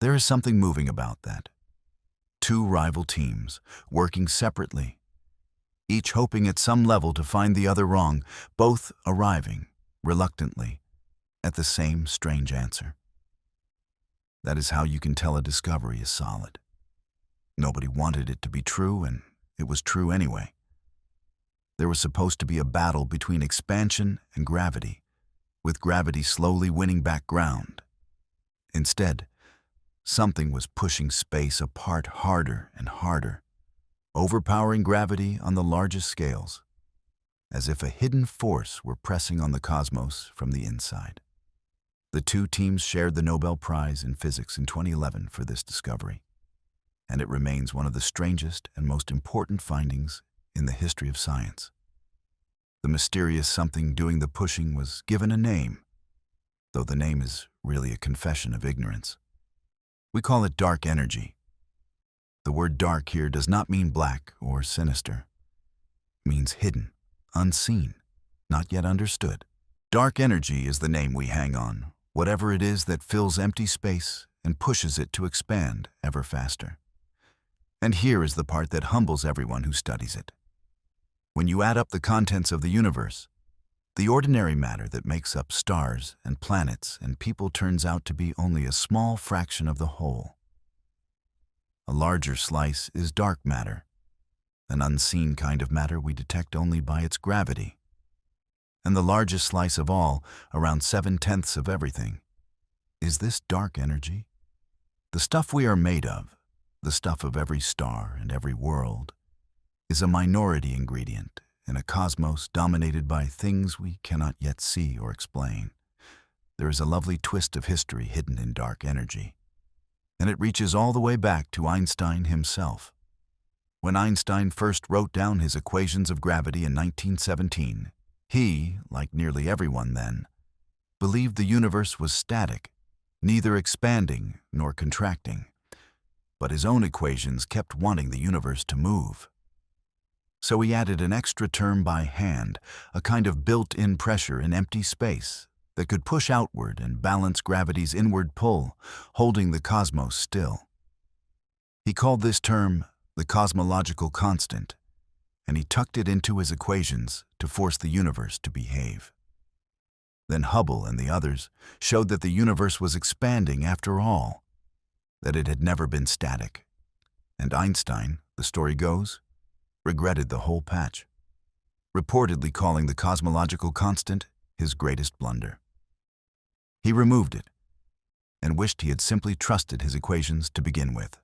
There is something moving about that. Two rival teams, working separately, each hoping at some level to find the other wrong, both arriving, reluctantly, at the same strange answer. That is how you can tell a discovery is solid. Nobody wanted it to be true, and it was true anyway. There was supposed to be a battle between expansion and gravity, with gravity slowly winning back ground. Instead, something was pushing space apart harder and harder, overpowering gravity on the largest scales, as if a hidden force were pressing on the cosmos from the inside. The two teams shared the Nobel Prize in Physics in 2011 for this discovery, and it remains one of the strangest and most important findings in the history of science. The mysterious something doing the pushing was given a name, though the name is really a confession of ignorance. We call it dark energy. The word dark here does not mean black or sinister. It means hidden, unseen, not yet understood. Dark energy is the name we hang on, whatever it is that fills empty space and pushes it to expand ever faster. And here is the part that humbles everyone who studies it. When you add up the contents of the universe, the ordinary matter that makes up stars and planets and people turns out to be only a small fraction of the whole. A larger slice is dark matter, an unseen kind of matter we detect only by its gravity. And the largest slice of all, around 7/10 of everything, is this dark energy. The stuff we are made of, the stuff of every star and every world, is a minority ingredient in a cosmos dominated by things we cannot yet see or explain. There is a lovely twist of history hidden in dark energy, and it reaches all the way back to Einstein himself. When Einstein first wrote down his equations of gravity in 1917, he, like nearly everyone then, believed the universe was static, neither expanding nor contracting, but his own equations kept wanting the universe to move. So he added an extra term by hand, a kind of built-in pressure in empty space that could push outward and balance gravity's inward pull, holding the cosmos still. He called this term the cosmological constant, and he tucked it into his equations to force the universe to behave. Then Hubble and the others showed that the universe was expanding after all, that it had never been static. And Einstein, the story goes, regretted the whole patch, reportedly calling the cosmological constant his greatest blunder. He removed it and wished he had simply trusted his equations to begin with.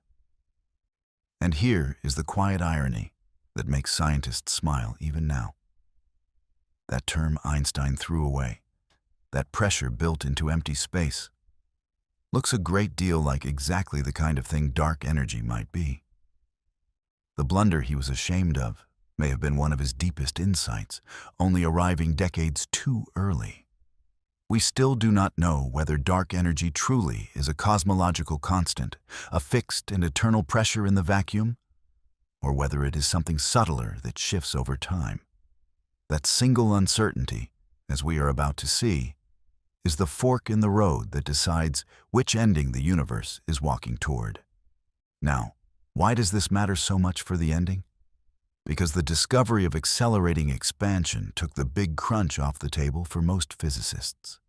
And here is the quiet irony that makes scientists smile even now. That term Einstein threw away, that pressure built into empty space, looks a great deal like exactly the kind of thing dark energy might be. The blunder he was ashamed of may have been one of his deepest insights, only arriving decades too early. We still do not know whether dark energy truly is a cosmological constant, a fixed and eternal pressure in the vacuum, or whether it is something subtler that shifts over time. That single uncertainty, as we are about to see, is the fork in the road that decides which ending the universe is walking toward. Now, why does this matter so much for the ending? Because the discovery of accelerating expansion took the big crunch off the table for most physicists.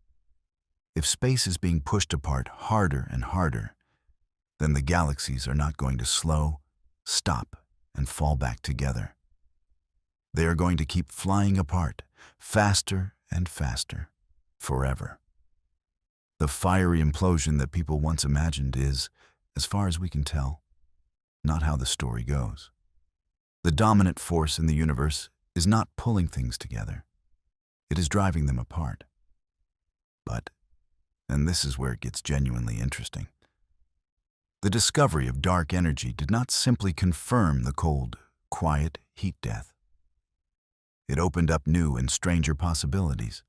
If space is being pushed apart harder and harder, then the galaxies are not going to slow, stop, and fall back together. They are going to keep flying apart, faster and faster, forever. The fiery implosion that people once imagined is, as far as we can tell, not how the story goes. The dominant force in the universe is not pulling things together. It is driving them apart. But, and this is where it gets genuinely interesting, the discovery of dark energy did not simply confirm the cold, quiet heat death. It opened up new and stranger possibilities,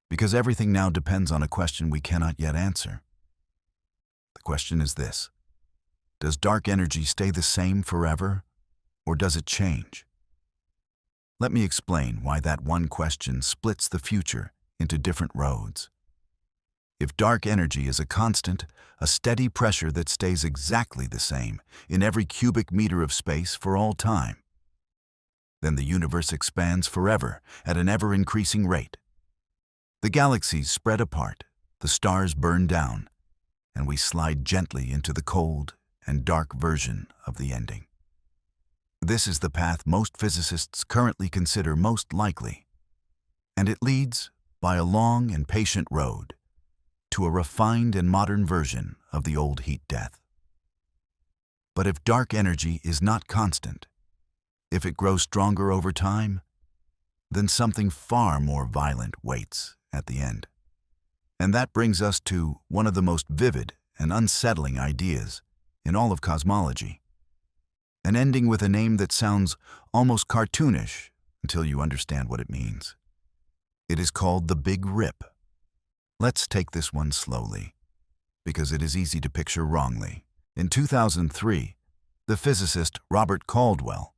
because everything now depends on a question we cannot yet answer. The question is this: does dark energy stay the same forever, or does it change? Let me explain why that one question splits the future into different roads. If dark energy is a constant, a steady pressure that stays exactly the same in every cubic meter of space for all time, then the universe expands forever at an ever-increasing rate. The galaxies spread apart, the stars burn down, and we slide gently into the cold and dark version of the ending. This is the path most physicists currently consider most likely, and it leads, by a long and patient road, to a refined and modern version of the old heat death. But if dark energy is not constant, if it grows stronger over time, then something far more violent waits at the end. And that brings us to one of the most vivid and unsettling ideas in all of cosmology, an ending with a name that sounds almost cartoonish until you understand what it means. It is called the Big Rip. Let's take this one slowly, because it is easy to picture wrongly. In 2003, the physicist Robert Caldwell,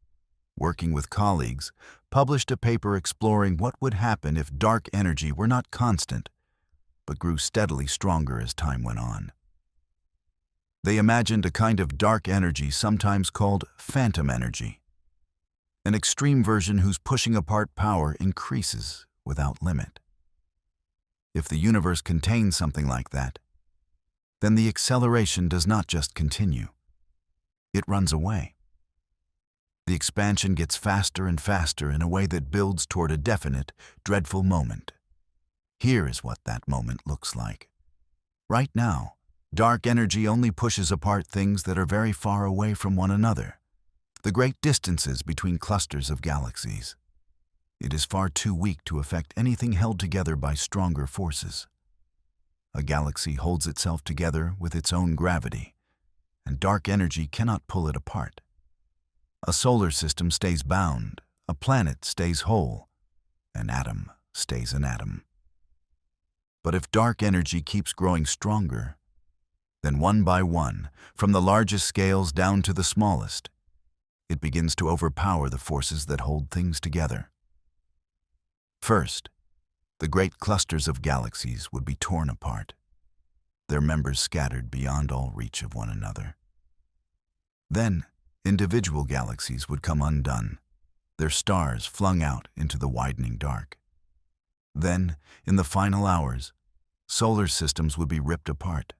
working with colleagues, published a paper exploring what would happen if dark energy were not constant, but grew steadily stronger as time went on. They imagined a kind of dark energy sometimes called phantom energy, an extreme version whose pushing apart power increases without limit. If the universe contains something like that, then the acceleration does not just continue. It runs away. The expansion gets faster and faster in a way that builds toward a definite, dreadful moment. Here is what that moment looks like. Right now, dark energy only pushes apart things that are very far away from one another, the great distances between clusters of galaxies. It is far too weak to affect anything held together by stronger forces. A galaxy holds itself together with its own gravity, and dark energy cannot pull it apart. A solar system stays bound, a planet stays whole, an atom stays an atom. But if dark energy keeps growing stronger, Then one by one, from the largest scales down to the smallest, it begins to overpower the forces that hold things together. First, the great clusters of galaxies would be torn apart, their members scattered beyond all reach of one another. Then, individual galaxies would come undone, their stars flung out into the widening dark. Then, in the final hours, solar systems would be ripped apart,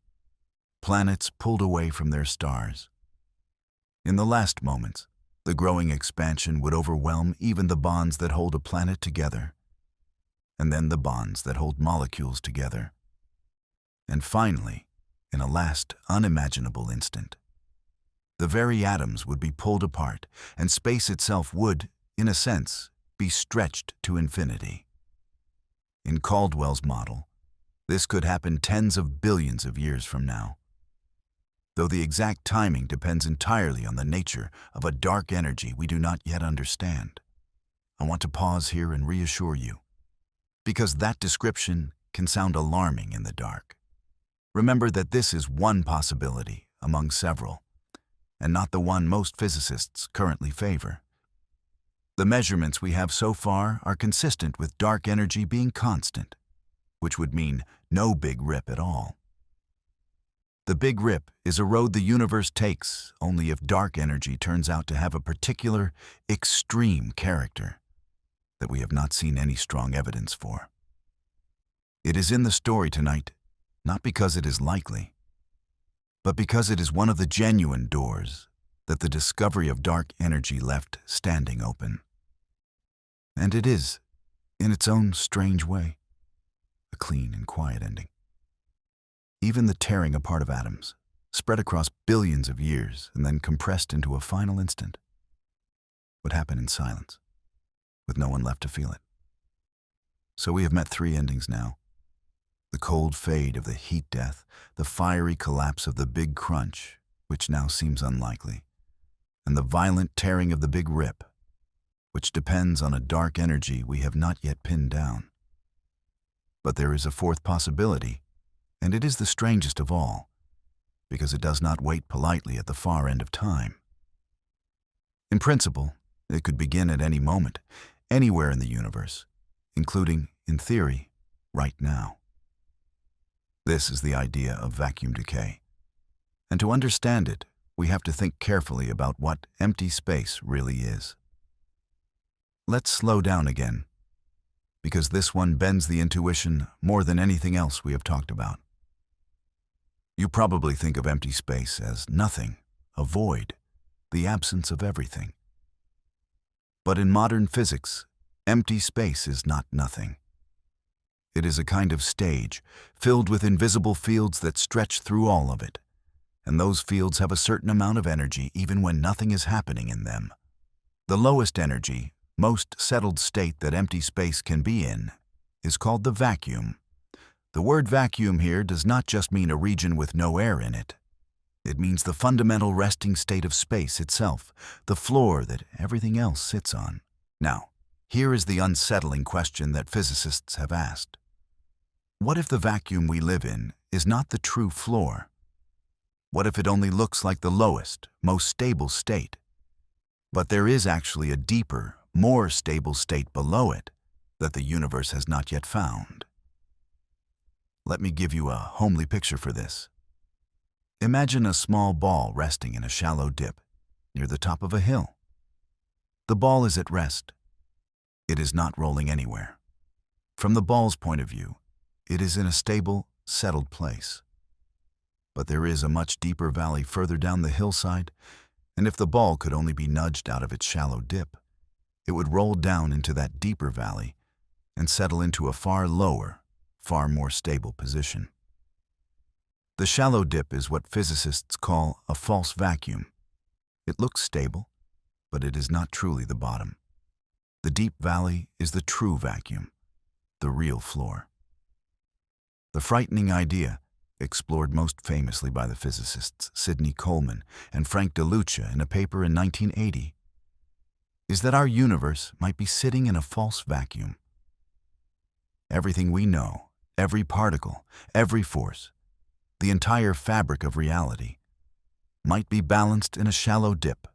planets pulled away from their stars. In the last moments, the growing expansion would overwhelm even the bonds that hold a planet together, and then the bonds that hold molecules together. And finally, in a last unimaginable instant, the very atoms would be pulled apart, and space itself would, in a sense, be stretched to infinity. In Caldwell's model, this could happen tens of billions of years from now. Though the exact timing depends entirely on the nature of a dark energy we do not yet understand. I want to pause here and reassure you, because that description can sound alarming in the dark. Remember that this is one possibility among several, and not the one most physicists currently favor. The measurements we have so far are consistent with dark energy being constant, which would mean no big rip at all. The big rip is a road the universe takes only if dark energy turns out to have a particular, extreme character that we have not seen any strong evidence for. It is in the story tonight, not because it is likely, but because it is one of the genuine doors that the discovery of dark energy left standing open. And it is, in its own strange way, a clean and quiet ending. Even the tearing apart of atoms, spread across billions of years and then compressed into a final instant, would happen in silence, with no one left to feel it. So we have met three endings now. The cold fade of the heat death, the fiery collapse of the big crunch, which now seems unlikely, and the violent tearing of the big rip, which depends on a dark energy we have not yet pinned down. But there is a fourth possibility, and it is the strangest of all, because it does not wait politely at the far end of time. In principle, it could begin at any moment, anywhere in the universe, including, in theory, right now. This is the idea of vacuum decay. And to understand it, we have to think carefully about what empty space really is. Let's slow down again, because this one bends the intuition more than anything else we have talked about. You probably think of empty space as nothing, a void, the absence of everything. But in modern physics, empty space is not nothing. It is a kind of stage, filled with invisible fields that stretch through all of it, and those fields have a certain amount of energy even when nothing is happening in them. The lowest energy, most settled state that empty space can be in is called the vacuum. The word vacuum here does not just mean a region with no air in it. It means the fundamental resting state of space itself, the floor that everything else sits on. Now, here is the unsettling question that physicists have asked. What if the vacuum we live in is not the true floor? What if it only looks like the lowest, most stable state? But there is actually a deeper, more stable state below it that the universe has not yet found. Let me give you a homely picture for this. Imagine a small ball resting in a shallow dip near the top of a hill. The ball is at rest. It is not rolling anywhere. From the ball's point of view, it is in a stable, settled place. But there is a much deeper valley further down the hillside, and if the ball could only be nudged out of its shallow dip, it would roll down into that deeper valley and settle into a far lower, far more stable position. The shallow dip is what physicists call a false vacuum. It looks stable, but it is not truly the bottom. The deep valley is the true vacuum, the real floor. The frightening idea, explored most famously by the physicists Sidney Coleman and Frank DeLucia in a paper in 1980, is that our universe might be sitting in a false vacuum. Everything we know, every particle, every force, the entire fabric of reality, might be balanced in a shallow dip,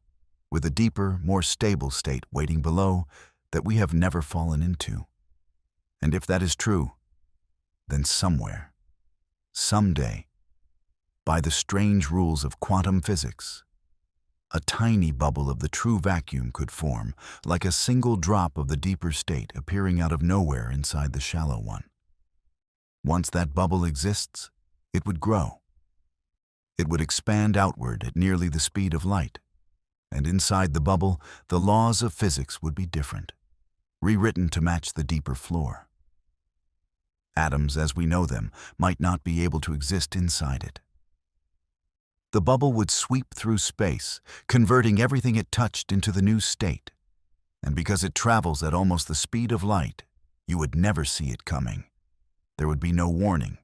with a deeper, more stable state waiting below that we have never fallen into. And if that is true, then somewhere, someday, by the strange rules of quantum physics, a tiny bubble of the true vacuum could form, like a single drop of the deeper state appearing out of nowhere inside the shallow one. Once that bubble exists, it would grow. It would expand outward at nearly the speed of light, and inside the bubble, the laws of physics would be different, rewritten to match the deeper floor. Atoms, as we know them, might not be able to exist inside it. The bubble would sweep through space, converting everything it touched into the new state. And because it travels at almost the speed of light, you would never see it coming. There would be no warning,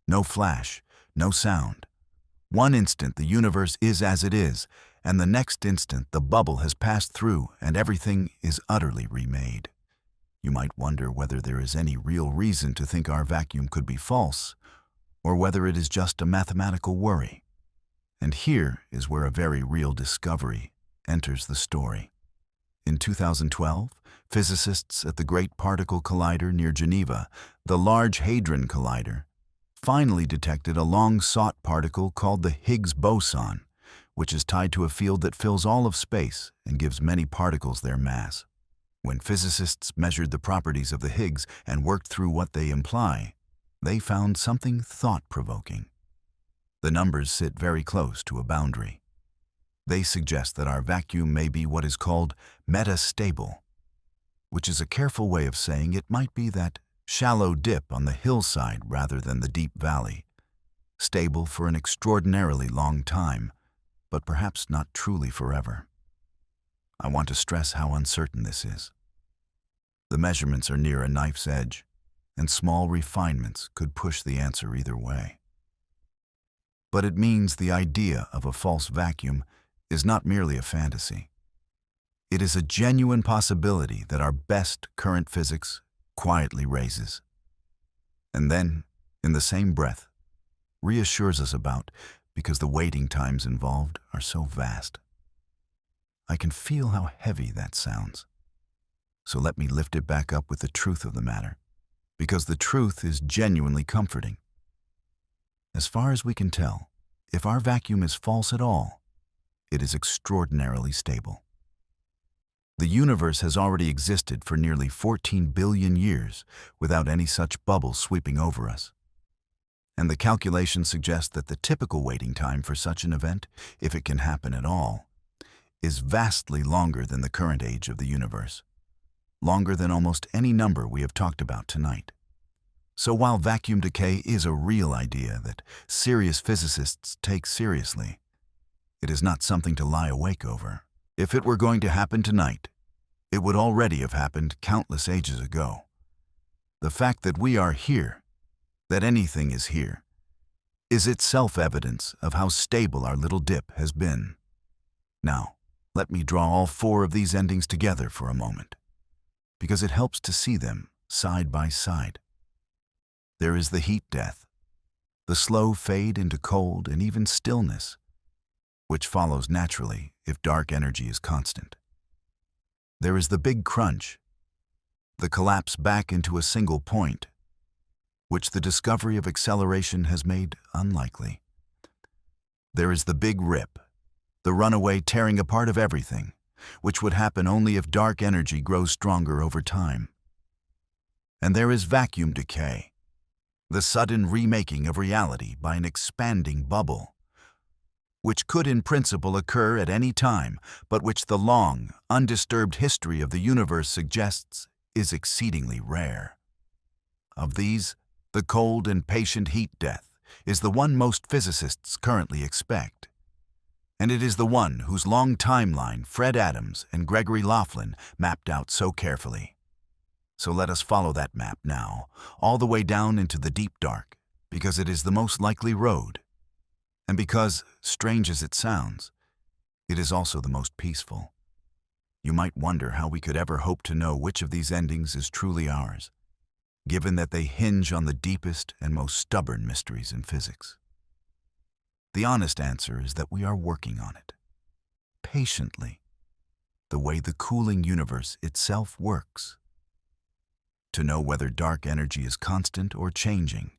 no flash, no sound. One instant the universe is as it is, and the next instant the bubble has passed through and everything is utterly remade. You might wonder whether there is any real reason to think our vacuum could be false, or whether it is just a mathematical worry. And here is where a very real discovery enters the story. In 2012, physicists at the Great Particle Collider near Geneva, the Large Hadron Collider, finally detected a long-sought particle called the Higgs boson, which is tied to a field that fills all of space and gives many particles their mass. When physicists measured the properties of the Higgs and worked through what they imply, they found something thought-provoking. The numbers sit very close to a boundary. They suggest that our vacuum may be what is called metastable, which is a careful way of saying it might be that shallow dip on the hillside rather than the deep valley, stable for an extraordinarily long time, but perhaps not truly forever. I want to stress how uncertain this is. The measurements are near a knife's edge, and small refinements could push the answer either way. But it means the idea of a false vacuum is not merely a fantasy. It is a genuine possibility that our best current physics quietly raises, and then, in the same breath, reassures us about because the waiting times involved are so vast. I can feel how heavy that sounds. So let me lift it back up with the truth of the matter, because the truth is genuinely comforting. As far as we can tell, if our vacuum is false at all, it is extraordinarily stable. The universe has already existed for nearly 14 billion years without any such bubble sweeping over us. And the calculations suggest that the typical waiting time for such an event, if it can happen at all, is vastly longer than the current age of the universe, longer than almost any number we have talked about tonight. So while vacuum decay is a real idea that serious physicists take seriously, it is not something to lie awake over. If it were going to happen tonight, it would already have happened countless ages ago. The fact that we are here, that anything is here, is itself evidence of how stable our little dip has been. Now, let me draw all four of these endings together for a moment, because it helps to see them side by side. There is the heat death, the slow fade into cold and even stillness, which follows naturally if dark energy is constant. There is the big crunch, the collapse back into a single point, which the discovery of acceleration has made unlikely. There is the big rip, the runaway tearing apart of everything, which would happen only if dark energy grows stronger over time. And there is vacuum decay, the sudden remaking of reality by an expanding bubble, which could in principle occur at any time, but which the long, undisturbed history of the universe suggests is exceedingly rare. Of these, the cold and patient heat death is the one most physicists currently expect. And it is the one whose long timeline Fred Adams and Gregory Laughlin mapped out so carefully. So let us follow that map now, all the way down into the deep dark, because it is the most likely road. And because, strange as it sounds, it is also the most peaceful. You might wonder how we could ever hope to know which of these endings is truly ours, given that they hinge on the deepest and most stubborn mysteries in physics. The honest answer is that we are working on it. Patiently, the way the cooling universe itself works. To know whether dark energy is constant or changing,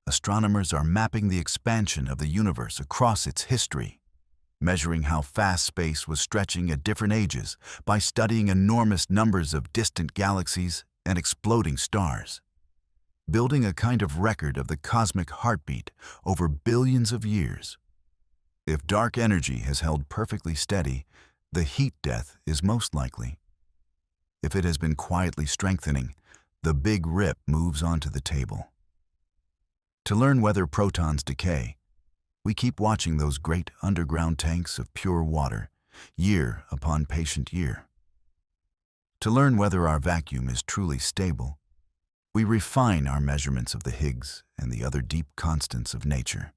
astronomers are mapping the expansion of the universe across its history, measuring how fast space was stretching at different ages by studying enormous numbers of distant galaxies and exploding stars, building a kind of record of the cosmic heartbeat over billions of years. If dark energy has held perfectly steady, the heat death is most likely. If it has been quietly strengthening, the Big Rip moves onto the table. To learn whether protons decay, we keep watching those great underground tanks of pure water, year upon patient year. To learn whether our vacuum is truly stable, we refine our measurements of the Higgs and the other deep constants of nature.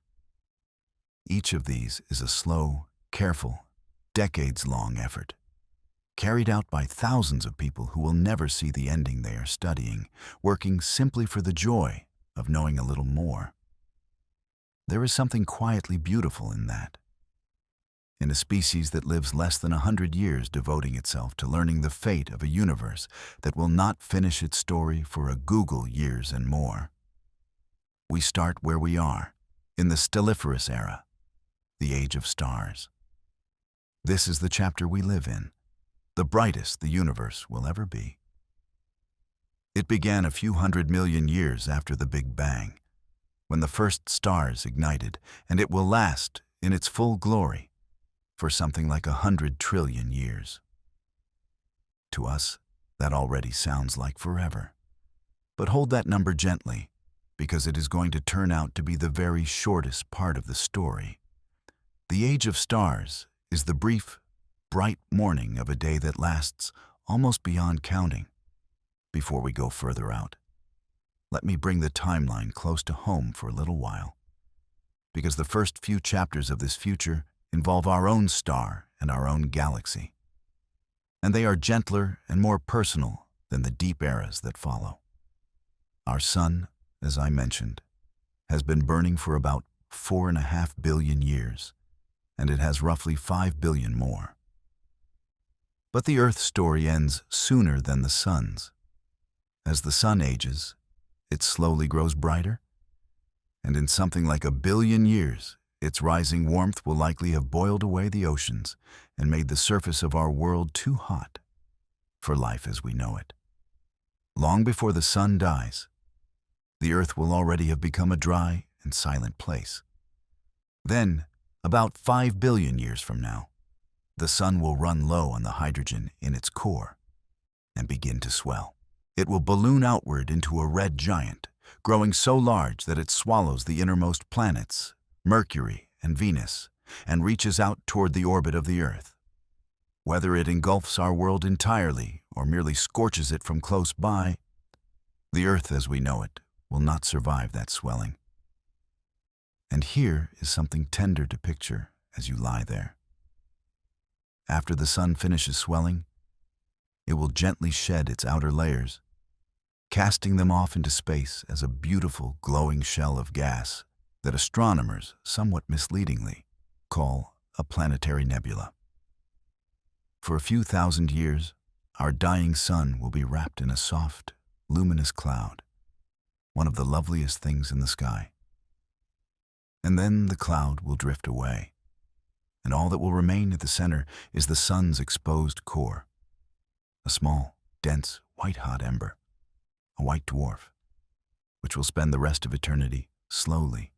Each of these is a slow, careful, decades-long effort, carried out by thousands of people who will never see the ending they are studying, working simply for the joy of knowing a little more. There is something quietly beautiful in that. In a species that lives less than 100 years devoting itself to learning the fate of a universe that will not finish its story for a Google years and more. We start where we are, in the stelliferous era, the age of stars. This is the chapter we live in, the brightest the universe will ever be. It began a few 100 million years after the Big Bang, when the first stars ignited, and it will last in its full glory for something like 100 trillion years. To us, that already sounds like forever. But hold that number gently, because it is going to turn out to be the very shortest part of the story. The age of stars is the brief, bright morning of a day that lasts almost beyond counting. Before we go further out, let me bring the timeline close to home for a little while, because the first few chapters of this future involve our own star and our own galaxy, and they are gentler and more personal than the deep eras that follow. Our sun, as I mentioned, has been burning for about 4.5 billion years, and it has roughly 5 billion more. But the Earth's story ends sooner than the sun's. As the sun ages, it slowly grows brighter, and in something like 1 billion years, its rising warmth will likely have boiled away the oceans and made the surface of our world too hot for life as we know it. Long before the sun dies, the Earth will already have become a dry and silent place. Then, about 5 billion years from now, the sun will run low on the hydrogen in its core and begin to swell. It will balloon outward into a red giant, growing so large that it swallows the innermost planets, Mercury and Venus, and reaches out toward the orbit of the Earth. Whether it engulfs our world entirely or merely scorches it from close by, the Earth as we know it will not survive that swelling. And here is something tender to picture as you lie there. After the sun finishes swelling, it will gently shed its outer layers, casting them off into space as a beautiful glowing shell of gas that astronomers, somewhat misleadingly, call a planetary nebula. For a few thousand years, our dying sun will be wrapped in a soft, luminous cloud, one of the loveliest things in the sky. And then the cloud will drift away, and all that will remain at the center is the sun's exposed core, a small, dense, white-hot ember, a white dwarf, which will spend the rest of eternity slowly,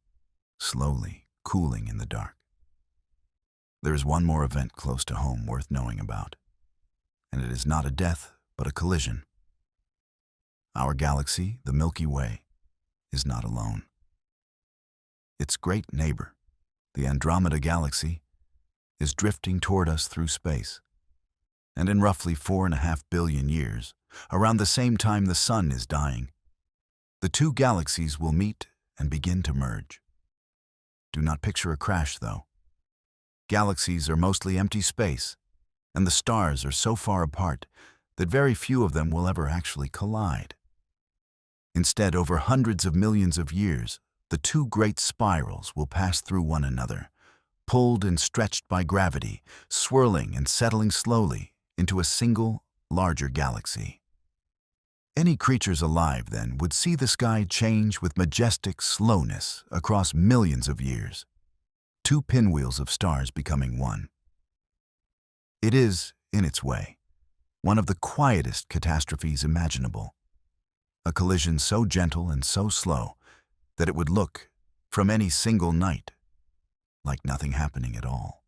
slowly cooling in the dark. There is one more event close to home worth knowing about, and it is not a death, but a collision. Our galaxy, the Milky Way, is not alone. Its great neighbor, the Andromeda Galaxy, is drifting toward us through space, and in roughly 4.5 billion years, around the same time the sun is dying, the two galaxies will meet and begin to merge. Do not picture a crash, though. Galaxies are mostly empty space, and the stars are so far apart that very few of them will ever actually collide. Instead, over hundreds of millions of years, the two great spirals will pass through one another, pulled and stretched by gravity, swirling and settling slowly into a single, larger galaxy. Any creatures alive, then, would see the sky change with majestic slowness across millions of years, two pinwheels of stars becoming one. It is, in its way, one of the quietest catastrophes imaginable, a collision so gentle and so slow that it would look, from any single night, like nothing happening at all.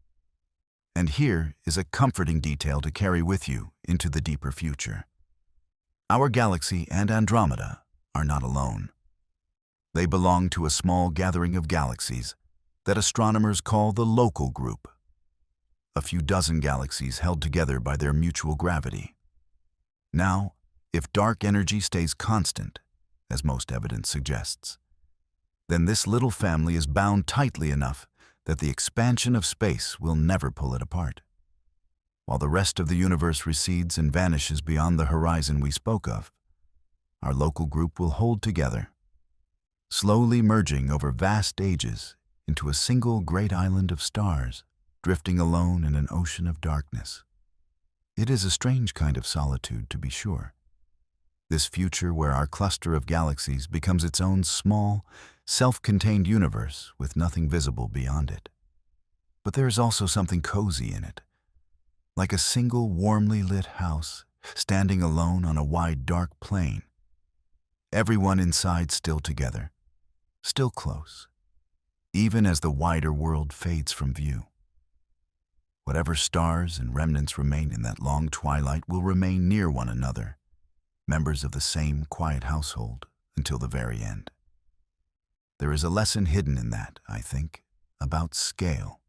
And here is a comforting detail to carry with you into the deeper future. Our galaxy and Andromeda are not alone. They belong to a small gathering of galaxies that astronomers call the local group, a few dozen galaxies held together by their mutual gravity. Now, if dark energy stays constant, as most evidence suggests, then this little family is bound tightly enough that the expansion of space will never pull it apart. While the rest of the universe recedes and vanishes beyond the horizon we spoke of, our local group will hold together, slowly merging over vast ages into a single great island of stars, drifting alone in an ocean of darkness. It is a strange kind of solitude, to be sure. This future where our cluster of galaxies becomes its own small, self-contained universe with nothing visible beyond it. But there is also something cozy in it, like a single warmly lit house standing alone on a wide dark plain. Everyone inside still together, still close, even as the wider world fades from view. Whatever stars and remnants remain in that long twilight will remain near one another, members of the same quiet household until the very end. There is a lesson hidden in that, I think, about scale.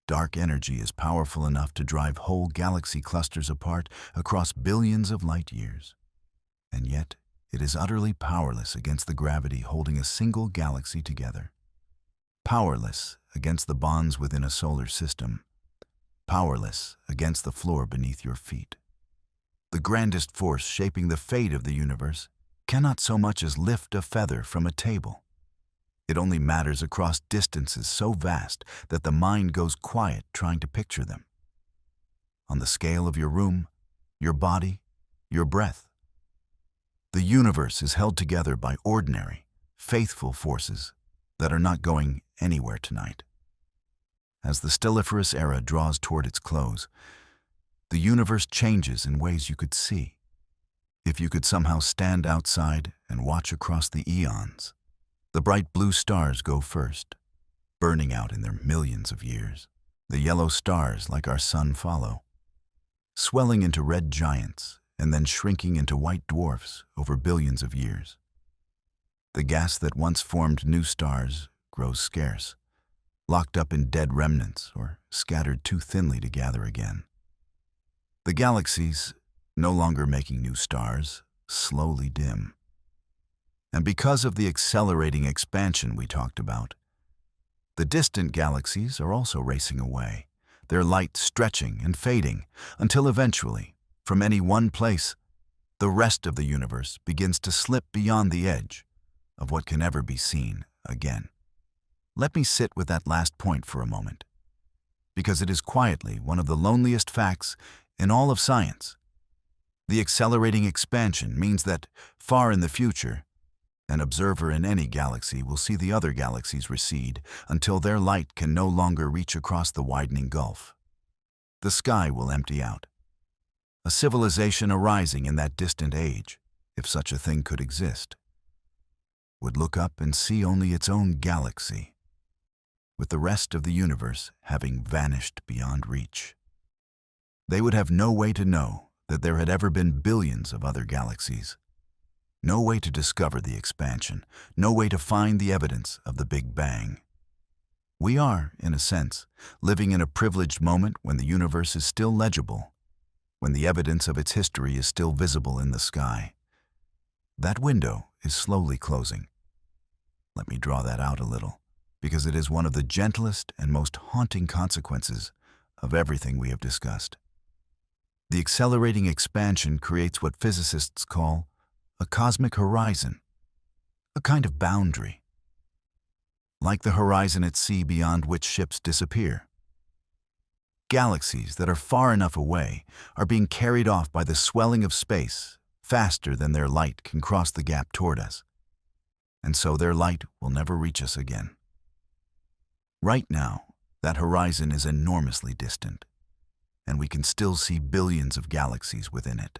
Dark energy is powerful enough to drive whole galaxy clusters apart across billions of light years, and yet it is utterly powerless against the gravity holding a single galaxy together. Powerless against the bonds within a solar system, powerless against the floor beneath your feet. The grandest force shaping the fate of the universe cannot so much as lift a feather from a table. It only matters across distances so vast that the mind goes quiet trying to picture them. On the scale of your room, your body, your breath, the universe is held together by ordinary, faithful forces that are not going anywhere tonight. As the stelliferous era draws toward its close, the universe changes in ways you could see. If you could somehow stand outside and watch across the eons, the bright blue stars go first, burning out in their millions of years. The yellow stars, like our sun, follow, swelling into red giants and then shrinking into white dwarfs over billions of years. The gas that once formed new stars grows scarce, locked up in dead remnants or scattered too thinly to gather again. The galaxies, no longer making new stars, slowly dim. And because of the accelerating expansion we talked about, the distant galaxies are also racing away, their light stretching and fading until eventually, from any one place, the rest of the universe begins to slip beyond the edge of what can ever be seen again. Let me sit with that last point for a moment, because it is quietly one of the loneliest facts in all of science. The accelerating expansion means that, far in the future, an observer in any galaxy will see the other galaxies recede until their light can no longer reach across the widening gulf. The sky will empty out. A civilization arising in that distant age, if such a thing could exist, would look up and see only its own galaxy, with the rest of the universe having vanished beyond reach. They would have no way to know that there had ever been billions of other galaxies, no way to discover the expansion, no way to find the evidence of the Big Bang. We are, in a sense, living in a privileged moment when the universe is still legible, when the evidence of its history is still visible in the sky. That window is slowly closing. Let me draw that out a little, because it is one of the gentlest and most haunting consequences of everything we have discussed. The accelerating expansion creates what physicists call a cosmic horizon, a kind of boundary. like the horizon at sea beyond which ships disappear. Galaxies that are far enough away are being carried off by the swelling of space faster than their light can cross the gap toward us, and so their light will never reach us again. Right now, that horizon is enormously distant, and we can still see billions of galaxies within it.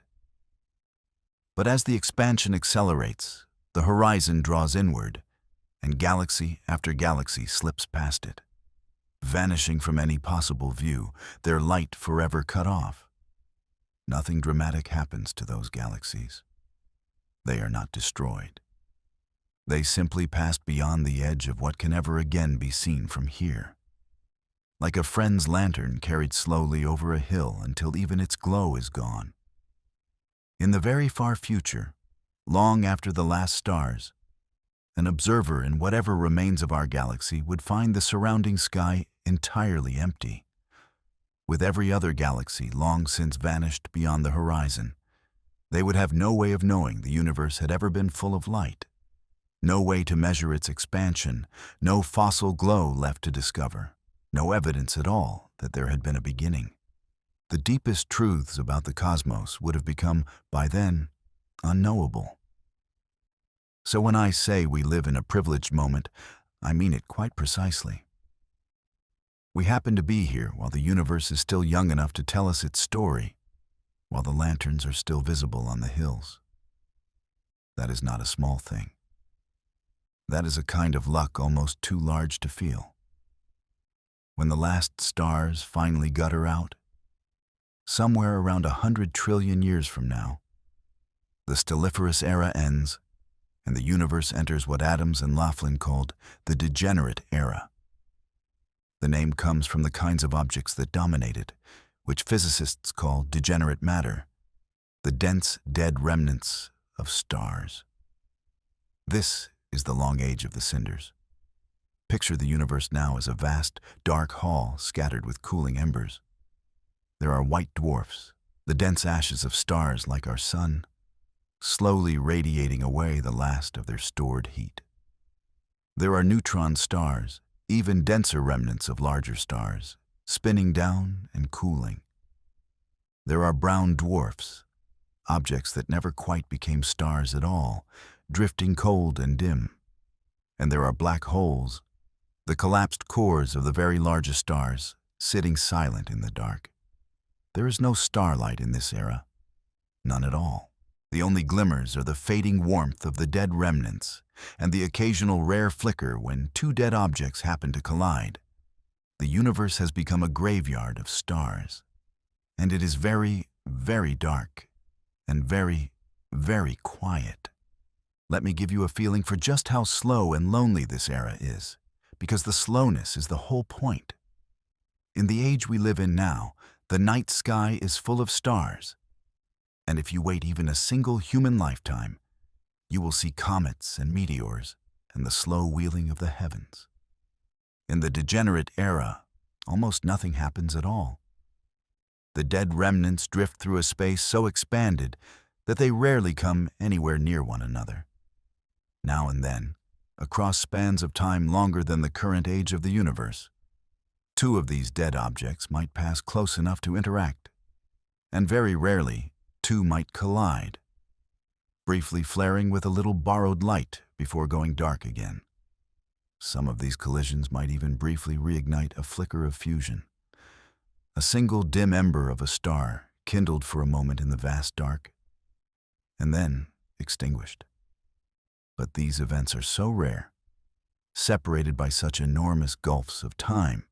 But as the expansion accelerates, the horizon draws inward, and galaxy after galaxy slips past it, vanishing from any possible view, their light forever cut off. Nothing dramatic happens to those galaxies. They are not destroyed. They simply passed beyond the edge of what can ever again be seen from here. Like a friend's lantern carried slowly over a hill until even its glow is gone. In the very far future, long after the last stars, an observer in whatever remains of our galaxy would find the surrounding sky entirely empty. With every other galaxy long since vanished beyond the horizon, they would have no way of knowing the universe had ever been full of light, no way to measure its expansion, no fossil glow left to discover, no evidence at all that there had been a beginning. The deepest truths about the cosmos would have become, by then, unknowable. So when I say we live in a privileged moment, I mean it quite precisely. We happen to be here while the universe is still young enough to tell us its story, while the lanterns are still visible on the hills. That is not a small thing. That is a kind of luck almost too large to feel. When the last stars finally gutter out, somewhere around 100 trillion years from now, the stelliferous era ends, and the universe enters what Adams and Laughlin called the degenerate era. The name comes from the kinds of objects that dominate it, which physicists call degenerate matter, the dense, dead remnants of stars. This is the long age of the cinders. Picture the universe now as a vast, dark hall scattered with cooling embers. There are white dwarfs, the dense ashes of stars like our sun, slowly radiating away the last of their stored heat. There are neutron stars, even denser remnants of larger stars, spinning down and cooling. There are brown dwarfs, objects that never quite became stars at all, drifting cold and dim. And there are black holes, the collapsed cores of the very largest stars, sitting silent in the dark. There is no starlight in this era, none at all. The only glimmers are the fading warmth of the dead remnants and the occasional rare flicker when two dead objects happen to collide. The universe has become a graveyard of stars, and it is very, very dark and very, very quiet. Let me give you a feeling for just how slow and lonely this era is, because the slowness is the whole point. In the age we live in now, the night sky is full of stars, and if you wait even a single human lifetime, you will see comets and meteors and the slow wheeling of the heavens. In the degenerate era, almost nothing happens at all. The dead remnants drift through a space so expanded that they rarely come anywhere near one another. Now and then, across spans of time longer than the current age of the universe, two of these dead objects might pass close enough to interact, and very rarely, two might collide, briefly flaring with a little borrowed light before going dark again. Some of these collisions might even briefly reignite a flicker of fusion, a single dim ember of a star kindled for a moment in the vast dark, and then extinguished. But these events are so rare, separated by such enormous gulfs of time,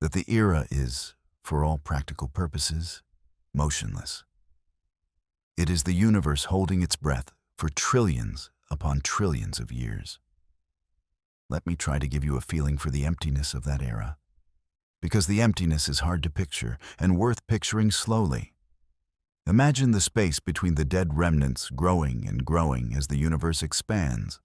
that the era is, for all practical purposes, motionless. It is the universe holding its breath for trillions upon trillions of years. Let me try to give you a feeling for the emptiness of that era, because the emptiness is hard to picture and worth picturing slowly. Imagine the space between the dead remnants growing and growing as the universe expands,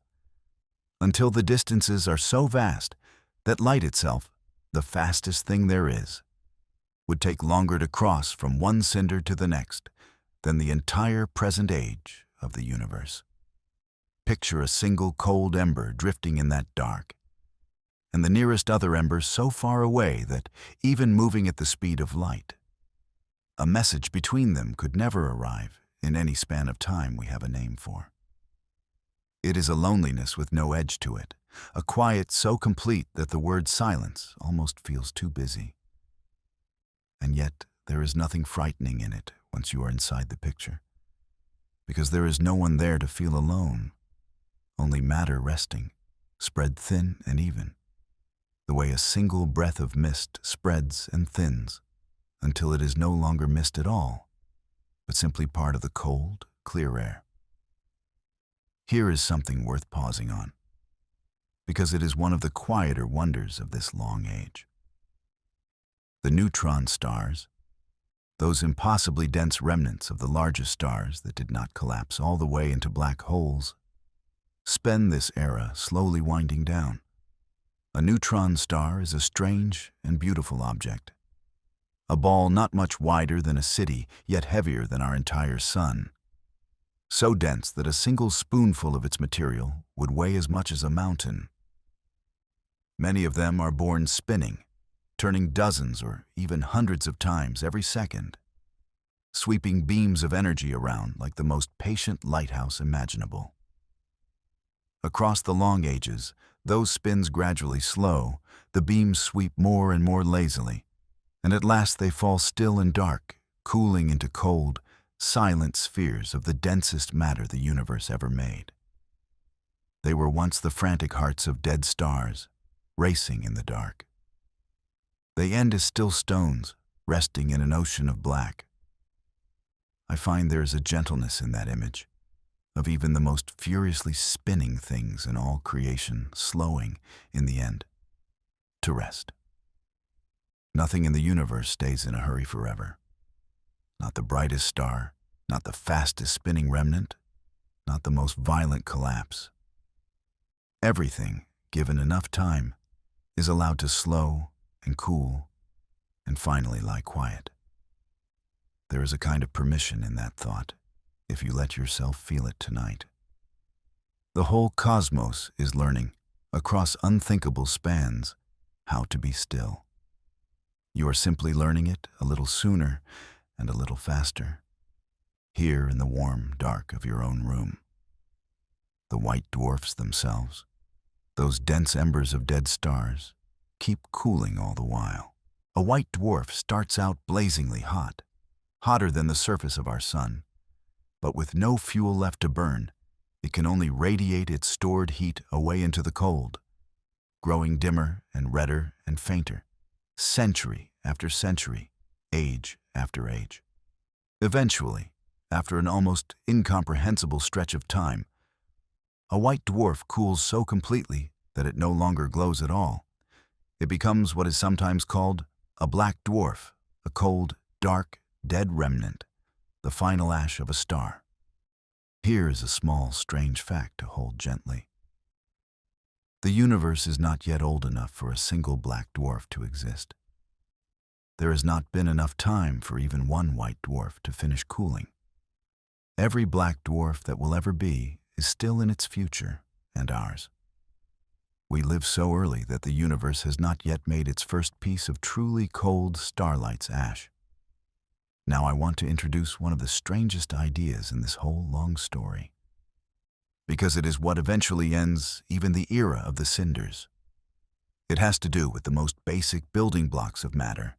until the distances are so vast that light itself, the fastest thing there is, would take longer to cross from one cinder to the next than the entire present age of the universe. Picture a single cold ember drifting in that dark, and the nearest other ember so far away that, even moving at the speed of light, a message between them could never arrive in any span of time we have a name for. It is a loneliness with no edge to it, a quiet so complete that the word silence almost feels too busy. And yet there is nothing frightening in it once you are inside the picture, because there is no one there to feel alone, only matter resting, spread thin and even, the way a single breath of mist spreads and thins until it is no longer mist at all, but simply part of the cold, clear air. Here is something worth pausing on, because it is one of the quieter wonders of this long age. The neutron stars, those impossibly dense remnants of the largest stars that did not collapse all the way into black holes, spend this era slowly winding down. A neutron star is a strange and beautiful object. A ball not much wider than a city, yet heavier than our entire sun. So dense that a single spoonful of its material would weigh as much as a mountain. Many of them are born spinning, turning dozens or even hundreds of times every second, sweeping beams of energy around like the most patient lighthouse imaginable. Across the long ages, those spins gradually slow, the beams sweep more and more lazily, and at last they fall still and dark, cooling into cold, silent spheres of the densest matter the universe ever made. They were once the frantic hearts of dead stars, racing in the dark. They end as still stones, resting in an ocean of black. I find there is a gentleness in that image, of even the most furiously spinning things in all creation slowing, in the end, to rest. Nothing in the universe stays in a hurry forever. Not the brightest star, not the fastest spinning remnant, not the most violent collapse. Everything, given enough time, is allowed to slow and cool and finally lie quiet. There is a kind of permission in that thought, if you let yourself feel it tonight. The whole cosmos is learning, across unthinkable spans, how to be still. You are simply learning it a little sooner and a little faster, here in the warm dark of your own room. The white dwarfs themselves, those dense embers of dead stars, keep cooling all the while. A white dwarf starts out blazingly hot, hotter than the surface of our sun, but with no fuel left to burn, it can only radiate its stored heat away into the cold, growing dimmer and redder and fainter, century after century, age after age. Eventually, after an almost incomprehensible stretch of time, a white dwarf cools so completely that it no longer glows at all. It becomes what is sometimes called a black dwarf, a cold, dark, dead remnant, the final ash of a star. Here is a small, strange fact to hold gently. The universe is not yet old enough for a single black dwarf to exist. There has not been enough time for even one white dwarf to finish cooling. Every black dwarf that will ever be is still in its future and ours. We live so early that the universe has not yet made its first piece of truly cold starlight's ash. Now I want to introduce one of the strangest ideas in this whole long story, because it is what eventually ends even the era of the cinders. It has to do with the most basic building blocks of matter,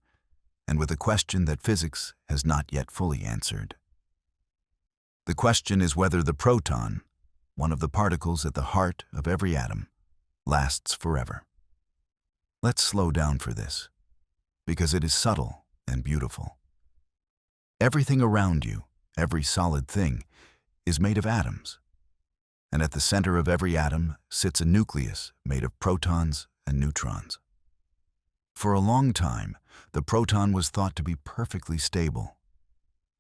and with a question that physics has not yet fully answered. The question is whether the proton, one of the particles at the heart of every atom, lasts forever. Let's slow down for this, because it is subtle and beautiful. Everything around you, every solid thing, is made of atoms, and at the center of every atom sits a nucleus made of protons and neutrons. For a long time, the proton was thought to be perfectly stable,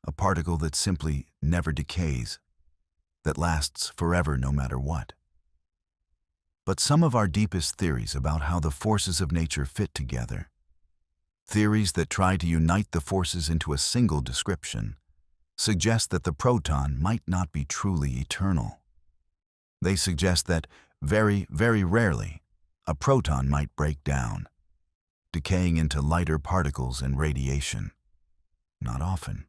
a particle that simply never decays, that lasts forever no matter what. But some of our deepest theories about how the forces of nature fit together, theories that try to unite the forces into a single description, suggest that the proton might not be truly eternal. They suggest that, very, very rarely, a proton might break down, decaying into lighter particles and radiation. Not often,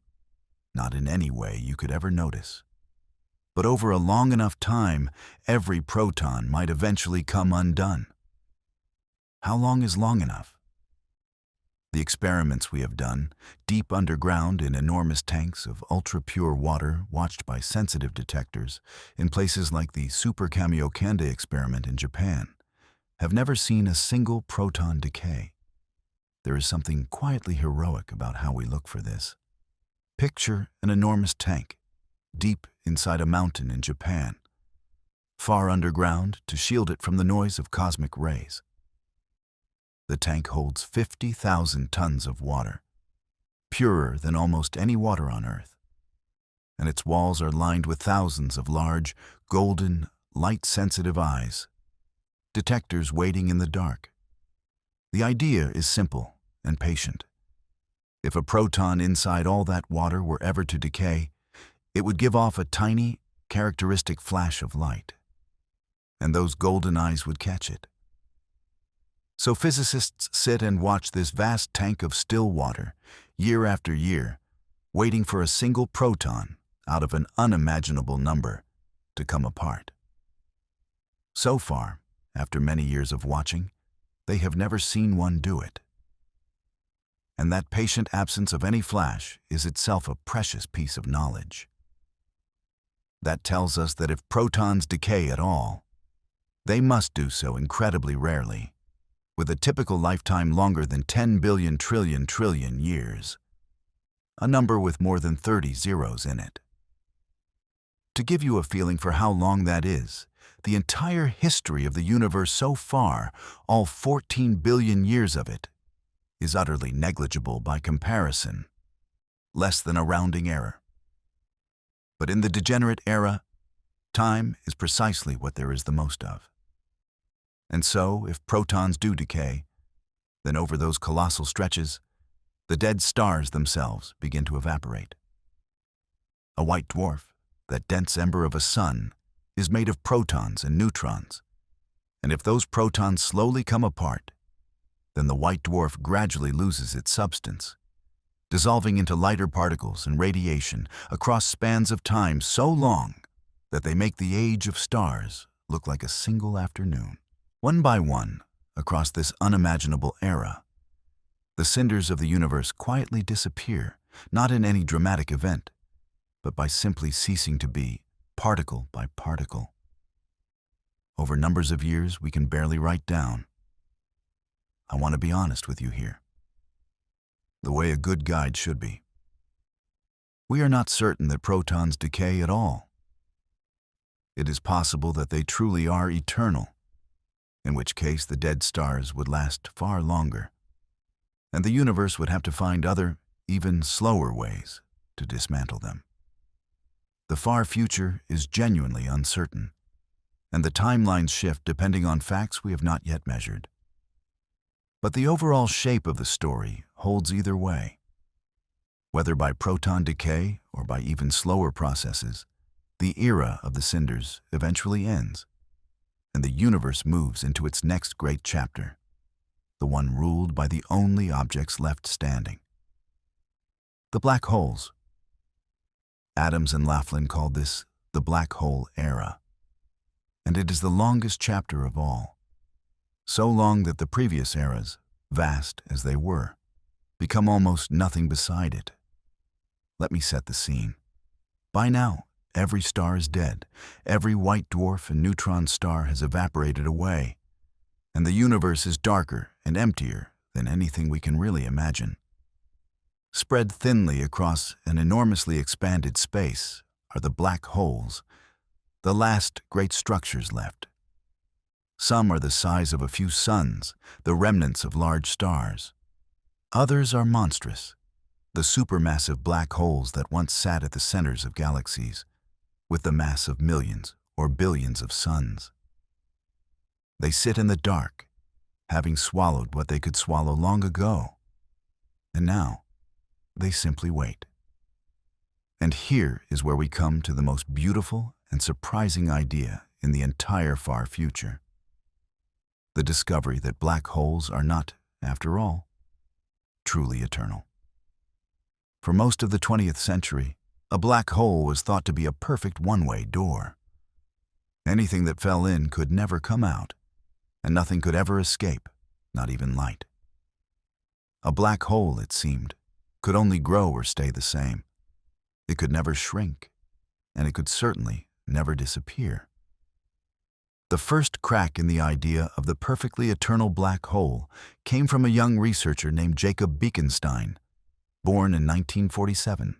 not in any way you could ever notice. But over a long enough time, every proton might eventually come undone. How long is long enough? The experiments we have done, deep underground in enormous tanks of ultra-pure water watched by sensitive detectors in places like the Super Kamiokande experiment in Japan, have never seen a single proton decay. There is something quietly heroic about how we look for this. Picture an enormous tank, deep inside a mountain in Japan, far underground to shield it from the noise of cosmic rays. The tank holds 50,000 tons of water, purer than almost any water on Earth, and its walls are lined with thousands of large, golden, light-sensitive eyes, detectors waiting in the dark. The idea is simple and patient. If a proton inside all that water were ever to decay, it would give off a tiny, characteristic flash of light, and those golden eyes would catch it. So physicists sit and watch this vast tank of still water, year after year, waiting for a single proton out of an unimaginable number to come apart. So far, after many years of watching, they have never seen one do it. And that patient absence of any flash is itself a precious piece of knowledge. That tells us that if protons decay at all, they must do so incredibly rarely, with a typical lifetime longer than 10 billion trillion years, a number with more than 30 zeros in it. To give you a feeling for how long that is, the entire history of the universe so far, all 14 billion years of it, is utterly negligible by comparison, less than a rounding error. But in the degenerate era, time is precisely what there is the most of. And so, if protons do decay, then over those colossal stretches, the dead stars themselves begin to evaporate. A white dwarf, that dense ember of a sun, is made of protons and neutrons, and if those protons slowly come apart, then the white dwarf gradually loses its substance, dissolving into lighter particles and radiation across spans of time so long that they make the age of stars look like a single afternoon. One by one, across this unimaginable era, the cinders of the universe quietly disappear, not in any dramatic event, but by simply ceasing to be, particle by particle. Over numbers of years we can barely write down. I want to be honest with you here, the way a good guide should be. We are not certain that protons decay at all. It is possible that they truly are eternal, in which case the dead stars would last far longer, and the universe would have to find other, even slower ways to dismantle them. The far future is genuinely uncertain, and the timelines shift depending on facts we have not yet measured. But the overall shape of the story holds either way. Whether by proton decay or by even slower processes, the era of the cinders eventually ends, and the universe moves into its next great chapter, the one ruled by the only objects left standing. The black holes. Adams and Laughlin called this the black hole era, and it is the longest chapter of all, so long that the previous eras, vast as they were, become almost nothing beside it. Let me set the scene. By now, every star is dead, every white dwarf and neutron star has evaporated away, and the universe is darker and emptier than anything we can really imagine. Spread thinly across an enormously expanded space are the black holes, the last great structures left. Some are the size of a few suns, the remnants of large stars. Others are monstrous, the supermassive black holes that once sat at the centers of galaxies, with the mass of millions or billions of suns. They sit in the dark, having swallowed what they could swallow long ago, and now they simply wait. And here is where we come to the most beautiful and surprising idea in the entire far future. the discovery that black holes are not, after all, truly eternal. For most of the 20th century, a black hole was thought to be a perfect one-way door. Anything that fell in could never come out, and nothing could ever escape, not even light. A black hole, it seemed, could only grow or stay the same. It could never shrink, and it could certainly never disappear. The first crack in the idea of the perfectly eternal black hole came from a young researcher named Jacob Bekenstein, born in 1947.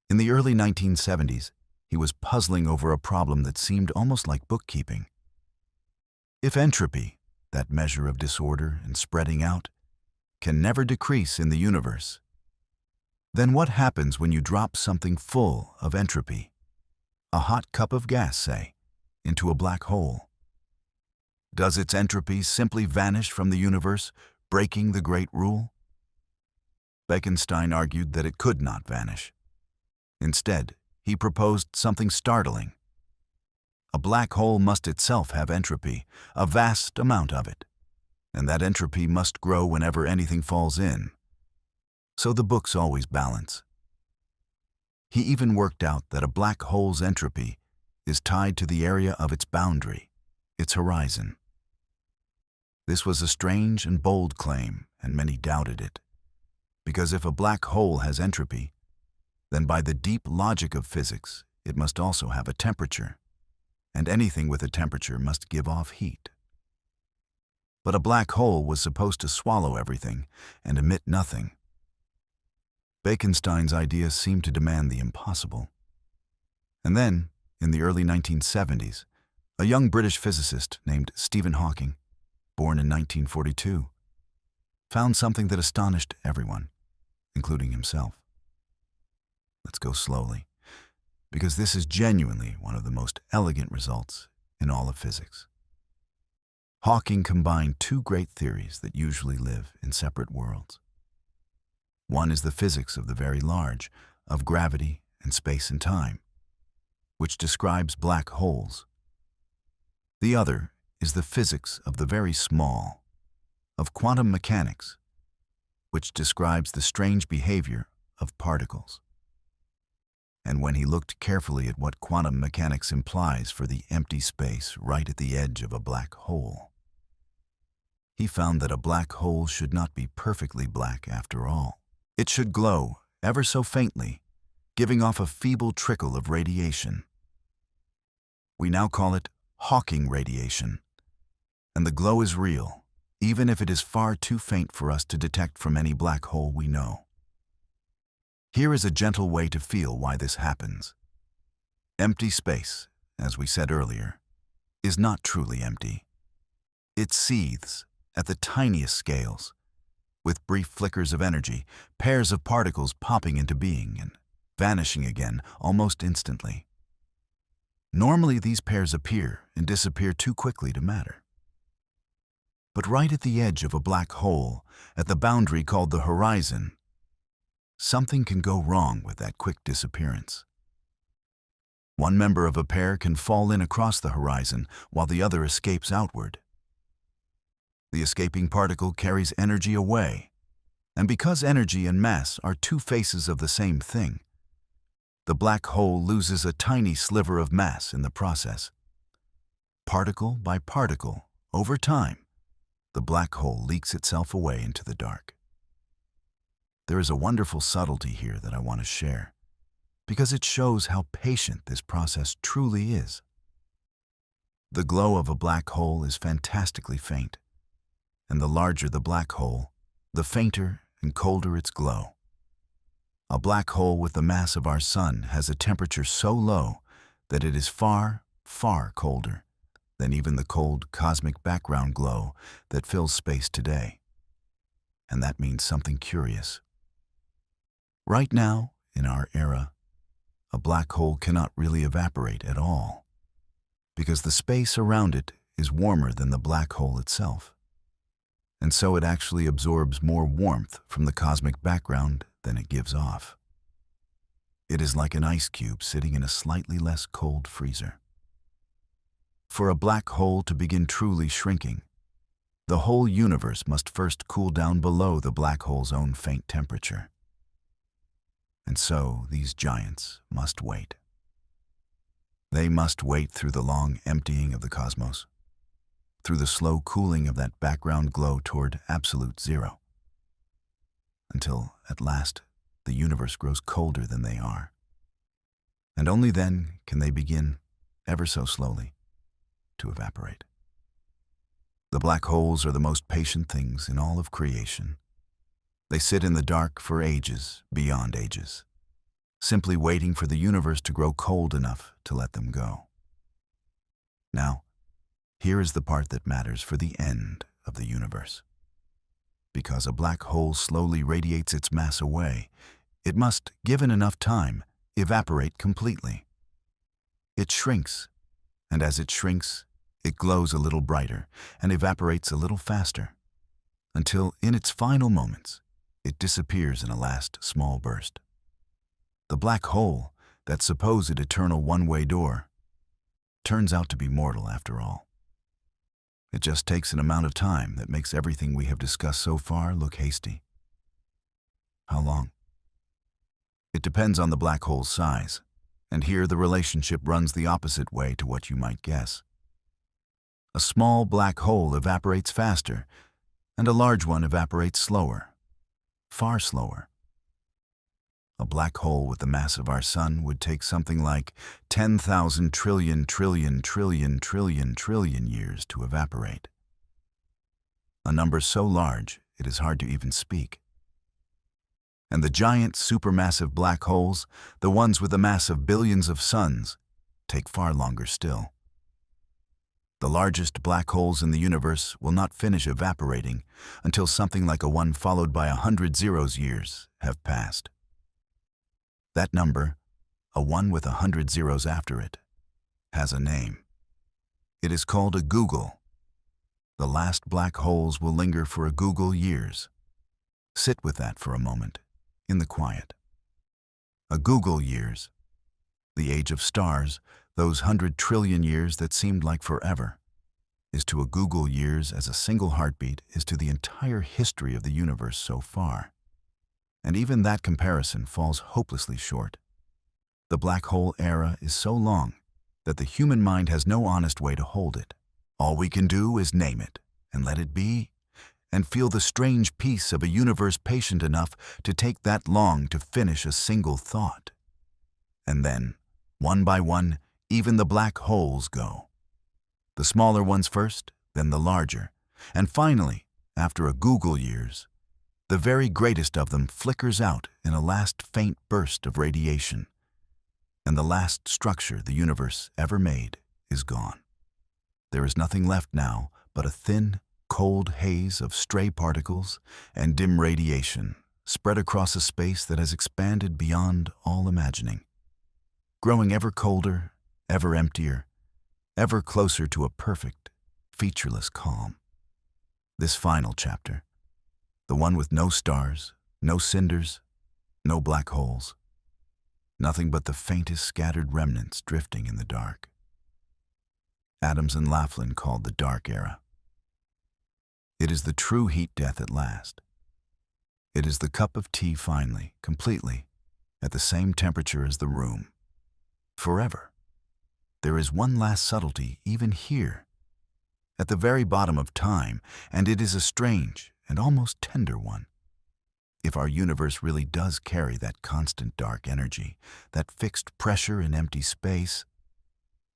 In the early 1970s, he was puzzling over a problem that seemed almost like bookkeeping. If entropy, that measure of disorder and spreading out, can never decrease in the universe, then what happens when you drop something full of entropy, a hot cup of gas, say, into a black hole? Does its entropy simply vanish from the universe, breaking the great rule? Bekenstein argued that it could not vanish. Instead, he proposed something startling. A black hole must itself have entropy, a vast amount of it, and that entropy must grow whenever anything falls in. So the books always balance. He even worked out that a black hole's entropy is tied to the area of its boundary, its horizon. This was a strange and bold claim, and many doubted it, because if a black hole has entropy, then by the deep logic of physics, it must also have a temperature, and anything with a temperature must give off heat. But a black hole was supposed to swallow everything and emit nothing. Bekenstein's idea seemed to demand the impossible. And then, in the early 1970s, a young British physicist named Stephen Hawking, born in 1942, found something that astonished everyone, including himself. Let's go slowly, because this is genuinely one of the most elegant results in all of physics. Hawking combined two great theories that usually live in separate worlds. One is the physics of the very large, of gravity and space and time, which describes black holes. The other is the physics of the very small, of quantum mechanics, which describes the strange behavior of particles. And when he looked carefully at what quantum mechanics implies for the empty space right at the edge of a black hole, he found that a black hole should not be perfectly black after all. It should glow ever so faintly, giving off a feeble trickle of radiation. We now call it Hawking radiation, and the glow is real, even if it is far too faint for us to detect from any black hole we know. Here is a gentle way to feel why this happens. Empty space, as we said earlier, is not truly empty. It seethes at the tiniest scales, with brief flickers of energy, pairs of particles popping into being and vanishing again almost instantly. Normally, these pairs appear and disappear too quickly to matter. But right at the edge of a black hole, at the boundary called the horizon, something can go wrong with that quick disappearance. One member of a pair can fall in across the horizon while the other escapes outward. The escaping particle carries energy away, and because energy and mass are two faces of the same thing, the black hole loses a tiny sliver of mass in the process. Particle by particle, over time, the black hole leaks itself away into the dark. There is a wonderful subtlety here that I want to share, because it shows how patient this process truly is. The glow of a black hole is fantastically faint, and the larger the black hole, the fainter and colder its glow. A black hole with the mass of our sun has a temperature so low that it is far, far colder than even the cold cosmic background glow that fills space today. And that means something curious. Right now, in our era, a black hole cannot really evaporate at all, because the space around it is warmer than the black hole itself. And so it actually absorbs more warmth from the cosmic background than it gives off. It is like an ice cube sitting in a slightly less cold freezer. For a black hole to begin truly shrinking, the whole universe must first cool down below the black hole's own faint temperature. And so these giants must wait. They must wait through the long emptying of the cosmos, through the slow cooling of that background glow toward absolute zero, until, at last, the universe grows colder than they are. And only then can they begin, ever so slowly, to evaporate. The black holes are the most patient things in all of creation. They sit in the dark for ages beyond ages, simply waiting for the universe to grow cold enough to let them go. Now, here is the part that matters for the end of the universe. Because a black hole slowly radiates its mass away, it must, given enough time, evaporate completely. It shrinks, and as it shrinks, it glows a little brighter and evaporates a little faster, until in its final moments, it disappears in a last small burst. The black hole, that supposed eternal one-way door, turns out to be mortal after all. It just takes an amount of time that makes everything we have discussed so far look hasty. How long? It depends on the black hole's size, and here the relationship runs the opposite way to what you might guess. A small black hole evaporates faster, and a large one evaporates slower, far slower. A black hole with the mass of our sun would take something like 10,000 trillion years to evaporate. A number so large it is hard to even speak. And the giant supermassive black holes, the ones with the mass of billions of suns, take far longer still. The largest black holes in the universe will not finish evaporating until something like a 1 followed by 100 zeros years have passed. That number, a 1 with 100 zeros after it, has a name. It is called a googol. The last black holes will linger for a googol years. Sit with that for a moment, in the quiet. A googol years, the age of stars, those 100 trillion years that seemed like forever, is to a googol years as a single heartbeat is to the entire history of the universe so far. And even that comparison falls hopelessly short. The black hole era is so long that the human mind has no honest way to hold it. All we can do is name it and let it be, and feel the strange peace of a universe patient enough to take that long to finish a single thought. And then, one by one, even the black holes go. The smaller ones first, then the larger, and finally, after a googol years, the very greatest of them flickers out in a last faint burst of radiation, and the last structure the universe ever made is gone. There is nothing left now but a thin, cold haze of stray particles and dim radiation spread across a space that has expanded beyond all imagining, growing ever colder, ever emptier, ever closer to a perfect, featureless calm. This final chapter, the one with no stars, no cinders, no black holes, nothing but the faintest scattered remnants drifting in the dark. Adams and Laughlin called the dark era. It is the true heat death at last. It is the cup of tea finally, completely, at the same temperature as the room. Forever. There is one last subtlety even here, at the very bottom of time, and it is a strange and almost tender one. If our universe really does carry that constant dark energy, that fixed pressure in empty space,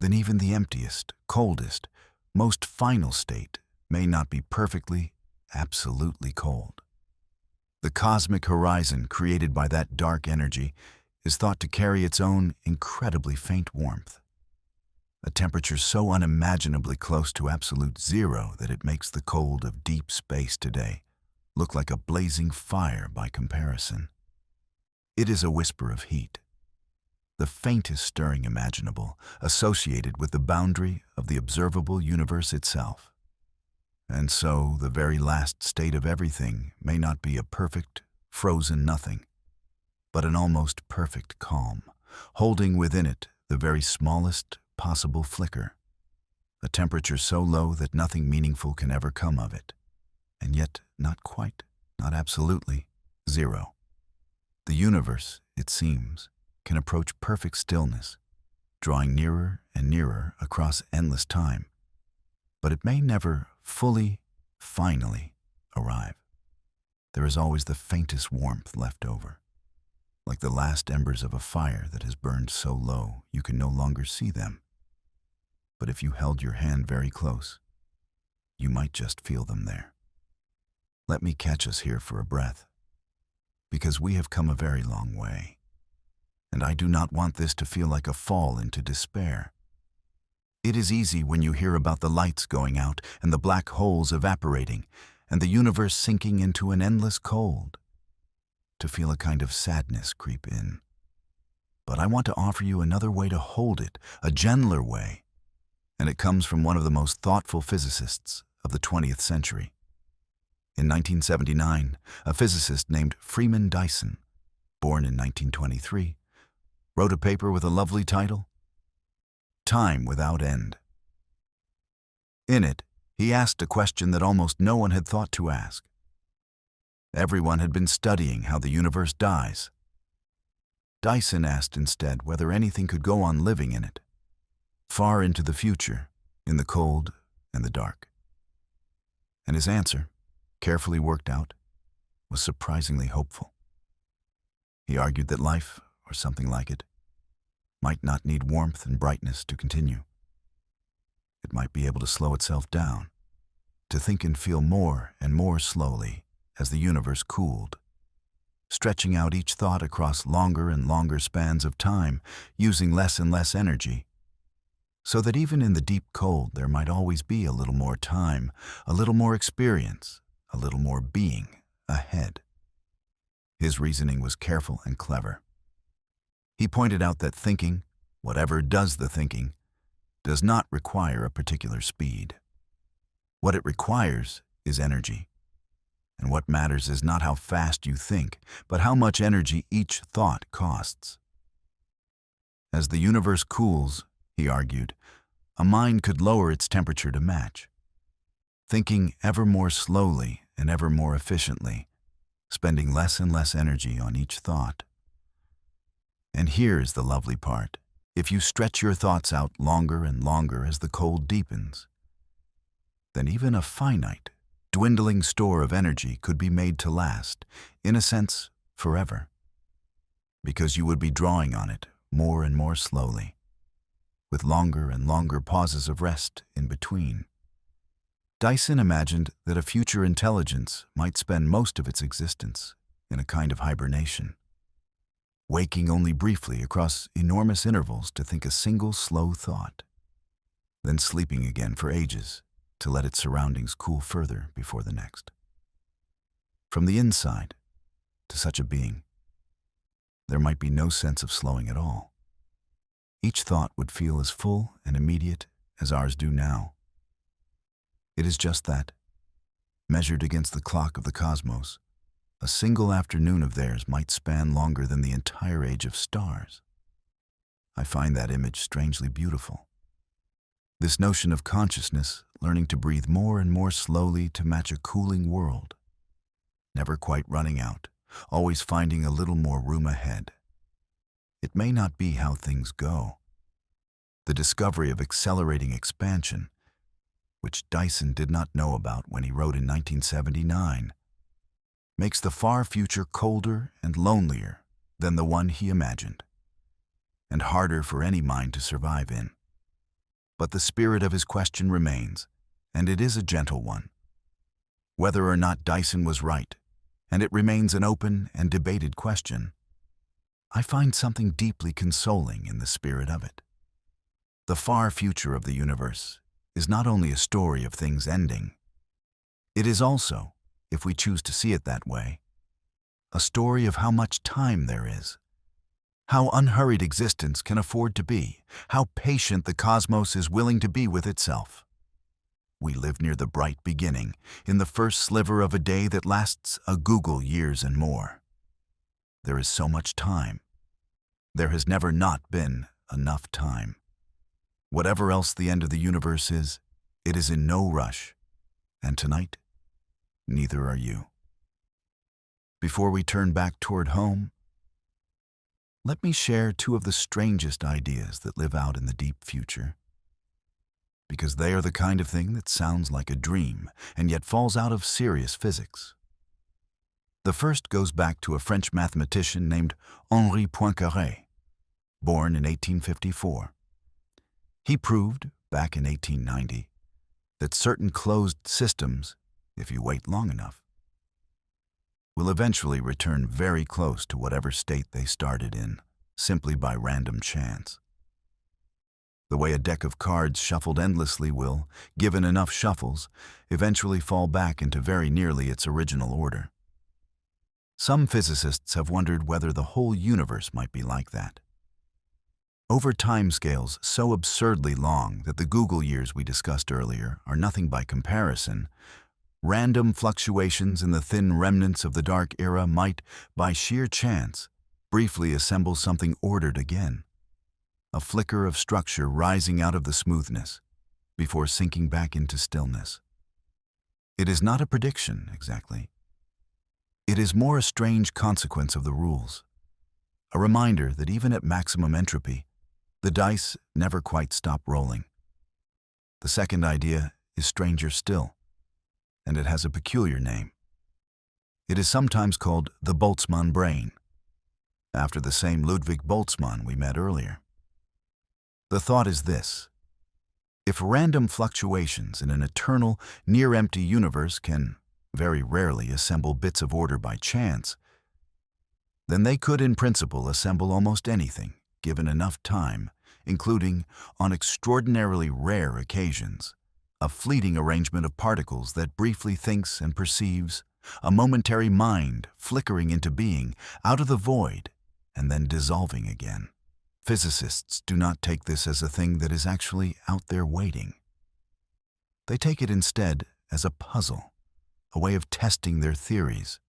then even the emptiest, coldest, most final state may not be perfectly, absolutely cold. The cosmic horizon created by that dark energy is thought to carry its own incredibly faint warmth, a temperature so unimaginably close to absolute zero that it makes the cold of deep space today look like a blazing fire by comparison. It is a whisper of heat, the faintest stirring imaginable, associated with the boundary of the observable universe itself. And so the very last state of everything may not be a perfect, frozen nothing, but an almost perfect calm, holding within it the very smallest possible flicker, a temperature so low that nothing meaningful can ever come of it. And yet, not quite, not absolutely, zero. The universe, it seems, can approach perfect stillness, drawing nearer and nearer across endless time. But it may never fully, finally arrive. There is always the faintest warmth left over, like the last embers of a fire that has burned so low you can no longer see them. But if you held your hand very close, you might just feel them there. Let me catch us here for a breath, because we have come a very long way, and I do not want this to feel like a fall into despair. It is easy when you hear about the lights going out and the black holes evaporating and the universe sinking into an endless cold, to feel a kind of sadness creep in. But I want to offer you another way to hold it, a gentler way, and it comes from one of the most thoughtful physicists of the 20th century. In 1979, a physicist named Freeman Dyson, born in 1923, wrote a paper with a lovely title, Time Without End. In it, he asked a question that almost no one had thought to ask. Everyone had been studying how the universe dies. Dyson asked instead whether anything could go on living in it, far into the future, in the cold and the dark. And his answer, carefully worked out, was surprisingly hopeful. He argued that life, or something like it, might not need warmth and brightness to continue. It might be able to slow itself down, to think and feel more and more slowly as the universe cooled, stretching out each thought across longer and longer spans of time, using less and less energy, so that even in the deep cold there might always be a little more time, a little more experience, a little more being ahead. His reasoning was careful and clever. He pointed out that thinking, whatever does the thinking, does not require a particular speed. What it requires is energy. And what matters is not how fast you think, but how much energy each thought costs. As the universe cools, he argued, a mind could lower its temperature to match, thinking ever more slowly and ever more efficiently, spending less and less energy on each thought. And here is the lovely part. If you stretch your thoughts out longer and longer as the cold deepens, then even a finite, dwindling store of energy could be made to last, in a sense, forever, because you would be drawing on it more and more slowly, with longer and longer pauses of rest in between. Dyson imagined that a future intelligence might spend most of its existence in a kind of hibernation, waking only briefly across enormous intervals to think a single slow thought, then sleeping again for ages to let its surroundings cool further before the next. From the inside, to such a being, there might be no sense of slowing at all. Each thought would feel as full and immediate as ours do now. It is just that, measured against the clock of the cosmos, a single afternoon of theirs might span longer than the entire age of stars. I find that image strangely beautiful. This notion of consciousness learning to breathe more and more slowly to match a cooling world, never quite running out, always finding a little more room ahead. It may not be how things go. The discovery of accelerating expansion, which Dyson did not know about when he wrote in 1979, makes the far future colder and lonelier than the one he imagined, and harder for any mind to survive in. But the spirit of his question remains, and it is a gentle one. Whether or not Dyson was right, and it remains an open and debated question, I find something deeply consoling in the spirit of it. The far future of the universe is not only a story of things ending, it is also, if we choose to see it that way, a story of how much time there is, how unhurried existence can afford to be, how patient the cosmos is willing to be with itself. We live near the bright beginning, in the first sliver of a day that lasts a Google years and more. There is so much time. There has never not been enough time. Whatever else the end of the universe is, it is in no rush. And tonight, neither are you. Before we turn back toward home, let me share two of the strangest ideas that live out in the deep future. Because they are the kind of thing that sounds like a dream and yet falls out of serious physics. The first goes back to a French mathematician named Henri Poincaré, born in 1854. He proved, back in 1890, that certain closed systems, if you wait long enough, will eventually return very close to whatever state they started in, simply by random chance. The way a deck of cards shuffled endlessly will, given enough shuffles, eventually fall back into very nearly its original order. Some physicists have wondered whether the whole universe might be like that. Over timescales so absurdly long that the Google years we discussed earlier are nothing by comparison, random fluctuations in the thin remnants of the dark era might, by sheer chance, briefly assemble something ordered again. A flicker of structure rising out of the smoothness, before sinking back into stillness. It is not a prediction, exactly. It is more a strange consequence of the rules, a reminder that even at maximum entropy, the dice never quite stop rolling. The second idea is stranger still, and it has a peculiar name. It is sometimes called the Boltzmann brain, after the same Ludwig Boltzmann we met earlier. The thought is this: if random fluctuations in an eternal, near-empty universe can very rarely assemble bits of order by chance, then they could in principle assemble almost anything, given enough time, including, on extraordinarily rare occasions, a fleeting arrangement of particles that briefly thinks and perceives, a momentary mind flickering into being out of the void and then dissolving again. Physicists do not take this as a thing that is actually out there waiting. They take it instead as a puzzle, a way of testing their theories,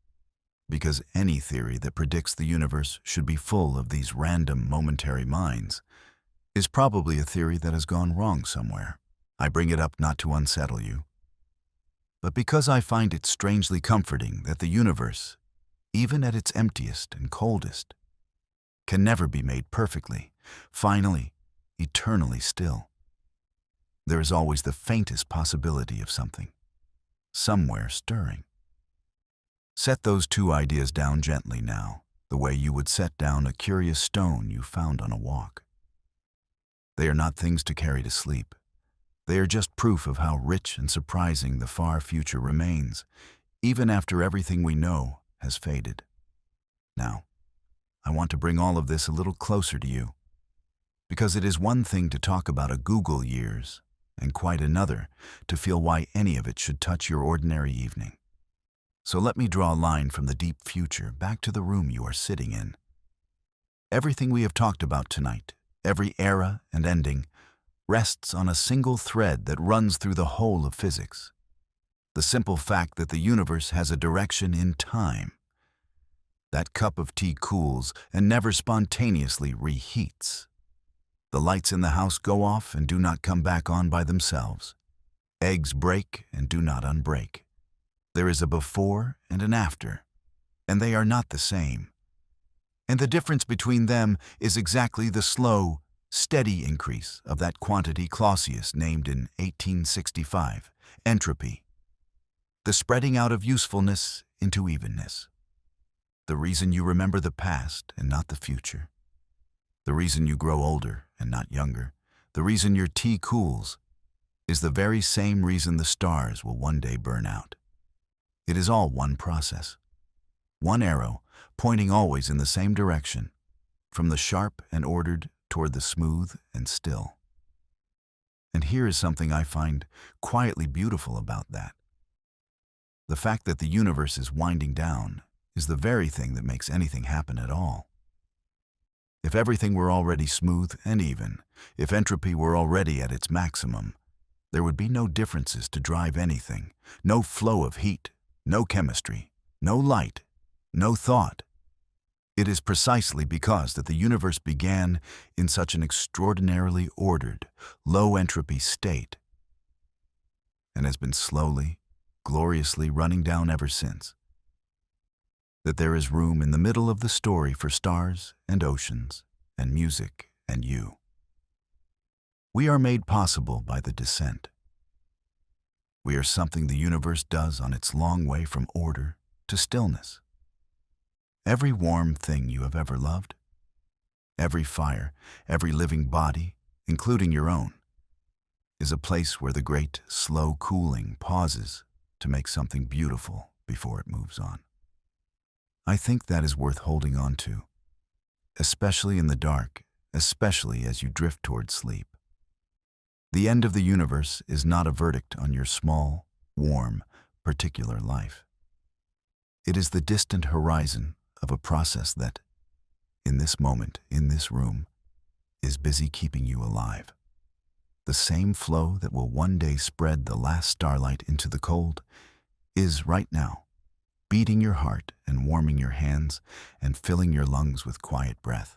because any theory that predicts the universe should be full of these random momentary minds is probably a theory that has gone wrong somewhere. I bring it up not to unsettle you, but because I find it strangely comforting that the universe, even at its emptiest and coldest, can never be made perfectly, finally, eternally still. There is always the faintest possibility of something, somewhere stirring. Set those two ideas down gently now, the way you would set down a curious stone you found on a walk. They are not things to carry to sleep. They are just proof of how rich and surprising the far future remains, even after everything we know has faded. Now, I want to bring all of this a little closer to you, because it is one thing to talk about a Google years, and quite another to feel why any of it should touch your ordinary evening. So let me draw a line from the deep future back to the room you are sitting in. Everything we have talked about tonight, every era and ending, rests on a single thread that runs through the whole of physics. The simple fact that the universe has a direction in time. That cup of tea cools and never spontaneously reheats. The lights in the house go off and do not come back on by themselves. Eggs break and do not unbreak. There is a before and an after, and they are not the same. And the difference between them is exactly the slow, steady increase of that quantity Clausius named in 1865, entropy. The spreading out of usefulness into evenness. The reason you remember the past and not the future. The reason you grow older and not younger. The reason your tea cools is the very same reason the stars will one day burn out. It is all one process. One arrow pointing always in the same direction, from the sharp and ordered toward the smooth and still. And here is something I find quietly beautiful about that. The fact that the universe is winding down is the very thing that makes anything happen at all. If everything were already smooth and even, if entropy were already at its maximum, there would be no differences to drive anything, no flow of heat, no chemistry, no light, no thought. It is precisely because that the universe began in such an extraordinarily ordered, low-entropy state and has been slowly, gloriously running down ever since, that there is room in the middle of the story for stars and oceans and music and you. We are made possible by the descent. We are something the universe does on its long way from order to stillness. Every warm thing you have ever loved, every fire, every living body, including your own, is a place where the great, slow cooling pauses to make something beautiful before it moves on. I think that is worth holding on to, especially in the dark, especially as you drift toward sleep. The end of the universe is not a verdict on your small, warm, particular life. It is the distant horizon of a process that, in this moment, in this room, is busy keeping you alive. The same flow that will one day spread the last starlight into the cold is right now beating your heart and warming your hands and filling your lungs with quiet breath.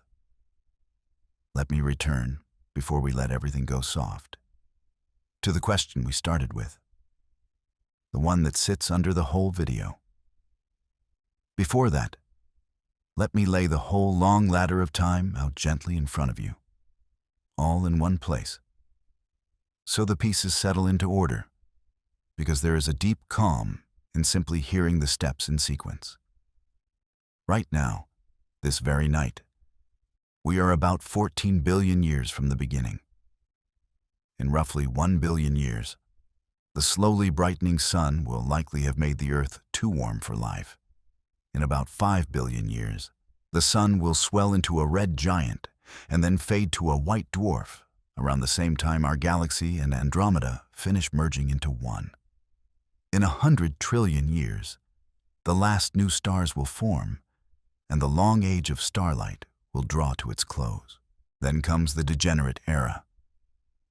Let me return, before we let everything go soft, to the question we started with, the one that sits under the whole video. Before that, let me lay the whole long ladder of time out gently in front of you, all in one place, so the pieces settle into order, because there is a deep calm in simply hearing the steps in sequence. Right now, this very night, we are about 14 billion years from the beginning. In roughly 1 billion years, the slowly brightening sun will likely have made the Earth too warm for life. In about 5 billion years, the sun will swell into a red giant and then fade to a white dwarf around the same time our galaxy and Andromeda finish merging into one. In 100 trillion years, the last new stars will form, and the long age of starlight will draw to its close. Then comes the degenerate era,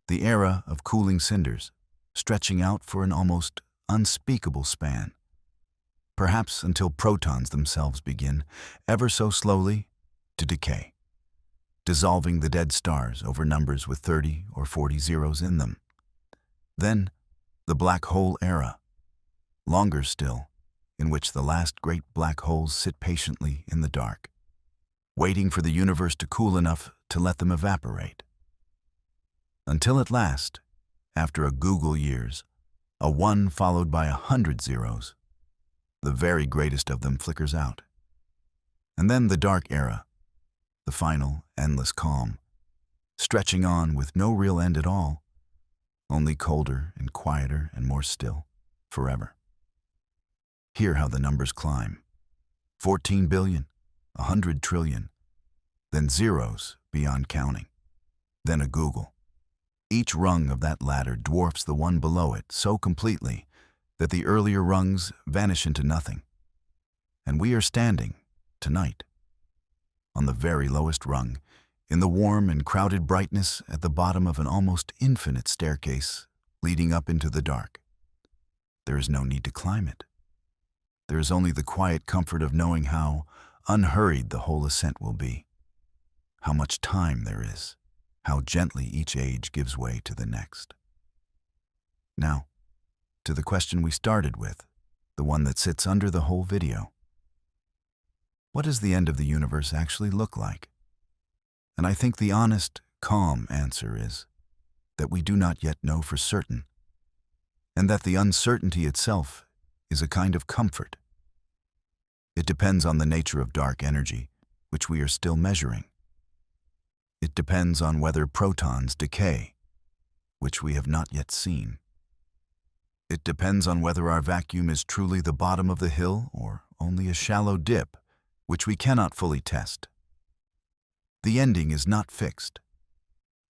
the era of cooling cinders, stretching out for an almost unspeakable span, perhaps until protons themselves begin, ever so slowly, to decay, dissolving the dead stars over numbers with 30 or 40 zeros in them. Then, the black hole era, longer still, in which the last great black holes sit patiently in the dark, waiting for the universe to cool enough to let them evaporate. Until at last, after a Google years, a 1 followed by 100 zeros, the very greatest of them flickers out. And then the dark era, the final, endless calm, stretching on with no real end at all, only colder and quieter and more still, forever. Hear how the numbers climb. 14 billion, 100 trillion, then zeros beyond counting, then a Google. Each rung of that ladder dwarfs the one below it so completely that the earlier rungs vanish into nothing. And we are standing, tonight, on the very lowest rung, in the warm and crowded brightness at the bottom of an almost infinite staircase leading up into the dark. There is no need to climb it. There is only the quiet comfort of knowing how unhurried the whole ascent will be, how much time there is, how gently each age gives way to the next. Now, to the question we started with, the one that sits under the whole video. What does the end of the universe actually look like? And I think the honest, calm answer is that we do not yet know for certain, and that the uncertainty itself is a kind of comfort. It depends on the nature of dark energy, which we are still measuring. It depends on whether protons decay, which we have not yet seen. It depends on whether our vacuum is truly the bottom of the hill or only a shallow dip, which we cannot fully test. The ending is not fixed.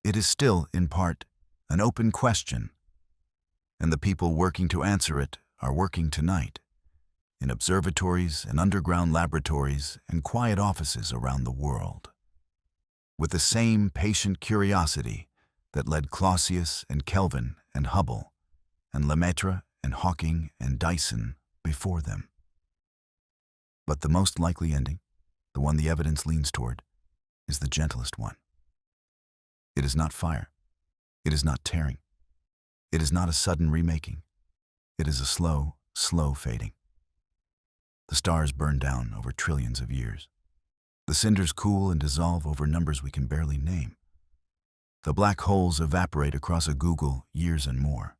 It is still, in part, an open question, and the people working to answer it are working tonight, in observatories and underground laboratories and quiet offices around the world, with the same patient curiosity that led Clausius and Kelvin and Hubble and Lemaitre and Hawking and Dyson before them. But the most likely ending, the one the evidence leans toward, is the gentlest one. It is not fire. It is not tearing. It is not a sudden remaking. It is a slow, slow fading. The stars burn down over trillions of years. The cinders cool and dissolve over numbers we can barely name. The black holes evaporate across a Google years and more.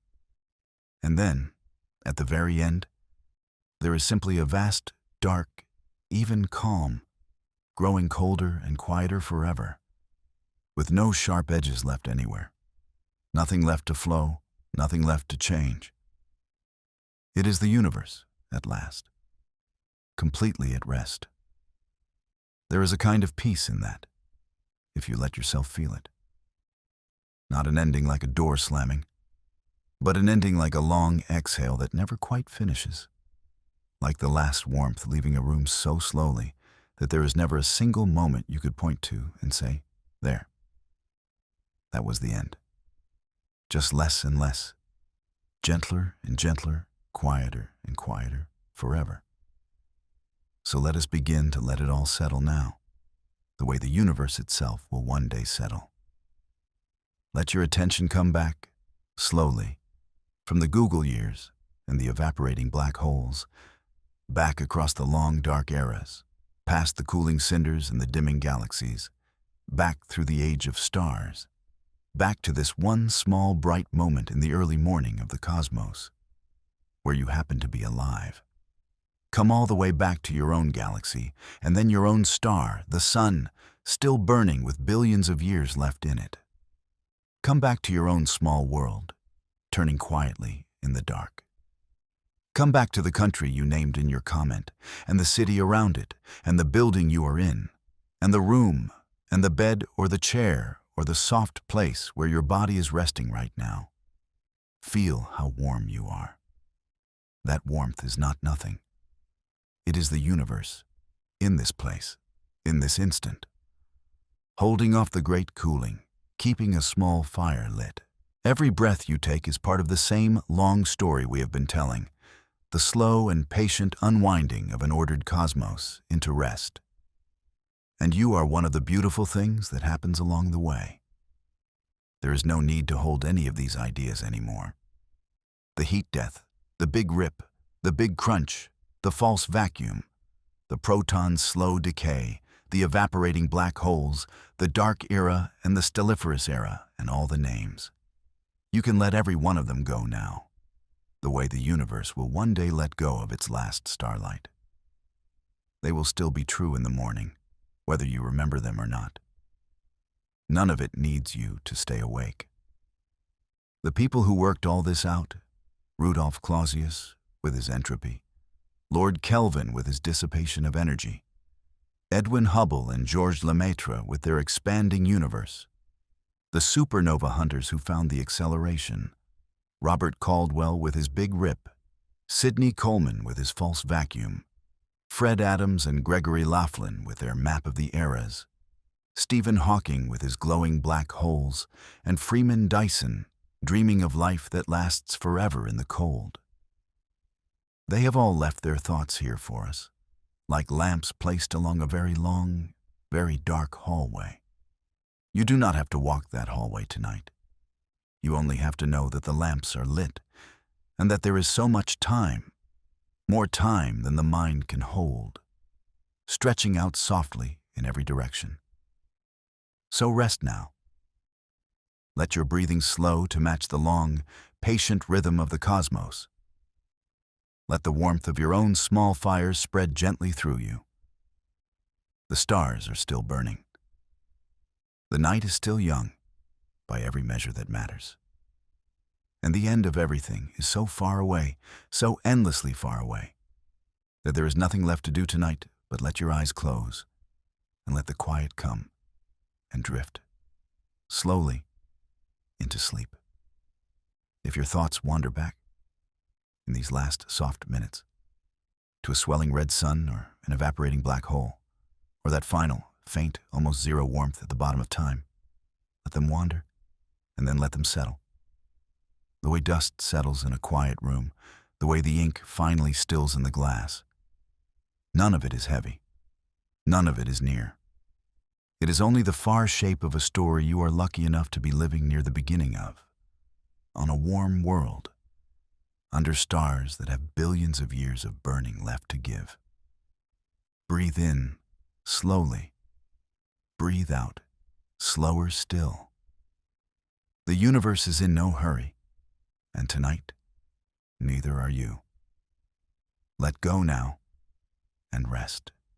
And then, at the very end, there is simply a vast, dark, even calm, growing colder and quieter forever, with no sharp edges left anywhere. Nothing left to flow, nothing left to change. It is the universe, at last, completely at rest. There is a kind of peace in that, if you let yourself feel it. Not an ending like a door slamming, but an ending like a long exhale that never quite finishes. Like the last warmth leaving a room so slowly that there is never a single moment you could point to and say, there. That was the end. Just less and less, gentler and gentler, quieter and quieter, forever. So let us begin to let it all settle now, the way the universe itself will one day settle. Let your attention come back, slowly, from the Google years and the evaporating black holes, back across the long dark eras, past the cooling cinders and the dimming galaxies, back through the age of stars, back to this one small bright moment in the early morning of the cosmos, where you happen to be alive. Come all the way back to your own galaxy, and then your own star, the sun, still burning with billions of years left in it. Come back to your own small world, turning quietly in the dark. Come back to the country you named in your comment, and the city around it, and the building you are in, and the room, and the bed or the chair, or the soft place where your body is resting right now. Feel how warm you are. That warmth is not nothing. It is the universe, in this place, in this instant, holding off the great cooling, keeping a small fire lit. Every breath you take is part of the same long story we have been telling, the slow and patient unwinding of an ordered cosmos into rest. And you are one of the beautiful things that happens along the way. There is no need to hold any of these ideas anymore. The heat death, the big rip, the big crunch, the false vacuum, the proton's slow decay, the evaporating black holes, the dark era and the stelliferous era, and all the names. You can let every one of them go now, the way the universe will one day let go of its last starlight. They will still be true in the morning, whether you remember them or not. None of it needs you to stay awake. The people who worked all this out, Rudolf Clausius with his entropy, Lord Kelvin with his dissipation of energy, Edwin Hubble and Georges Lemaitre with their expanding universe, the supernova hunters who found the acceleration, Robert Caldwell with his big rip, Sidney Coleman with his false vacuum, Fred Adams and Gregory Laughlin with their map of the eras, Stephen Hawking with his glowing black holes, and Freeman Dyson dreaming of life that lasts forever in the cold. They have all left their thoughts here for us, like lamps placed along a very long, very dark hallway. You do not have to walk that hallway tonight. You only have to know that the lamps are lit, and that there is so much time, more time than the mind can hold, stretching out softly in every direction. So rest now. Let your breathing slow to match the long, patient rhythm of the cosmos. Let the warmth of your own small fires spread gently through you. The stars are still burning. The night is still young, by every measure that matters. And the end of everything is so far away, so endlessly far away, that there is nothing left to do tonight but let your eyes close and let the quiet come and drift, slowly, into sleep. If your thoughts wander back, in these last soft minutes, to a swelling red sun or an evaporating black hole, or that final, faint, almost zero warmth at the bottom of time, let them wander, and then let them settle. The way dust settles in a quiet room, the way the ink finally stills in the glass. None of it is heavy. None of it is near. It is only the far shape of a story you are lucky enough to be living near the beginning of, on a warm world, under stars that have billions of years of burning left to give. Breathe in, slowly. Breathe out, slower still. The universe is in no hurry, and tonight, neither are you. Let go now and rest.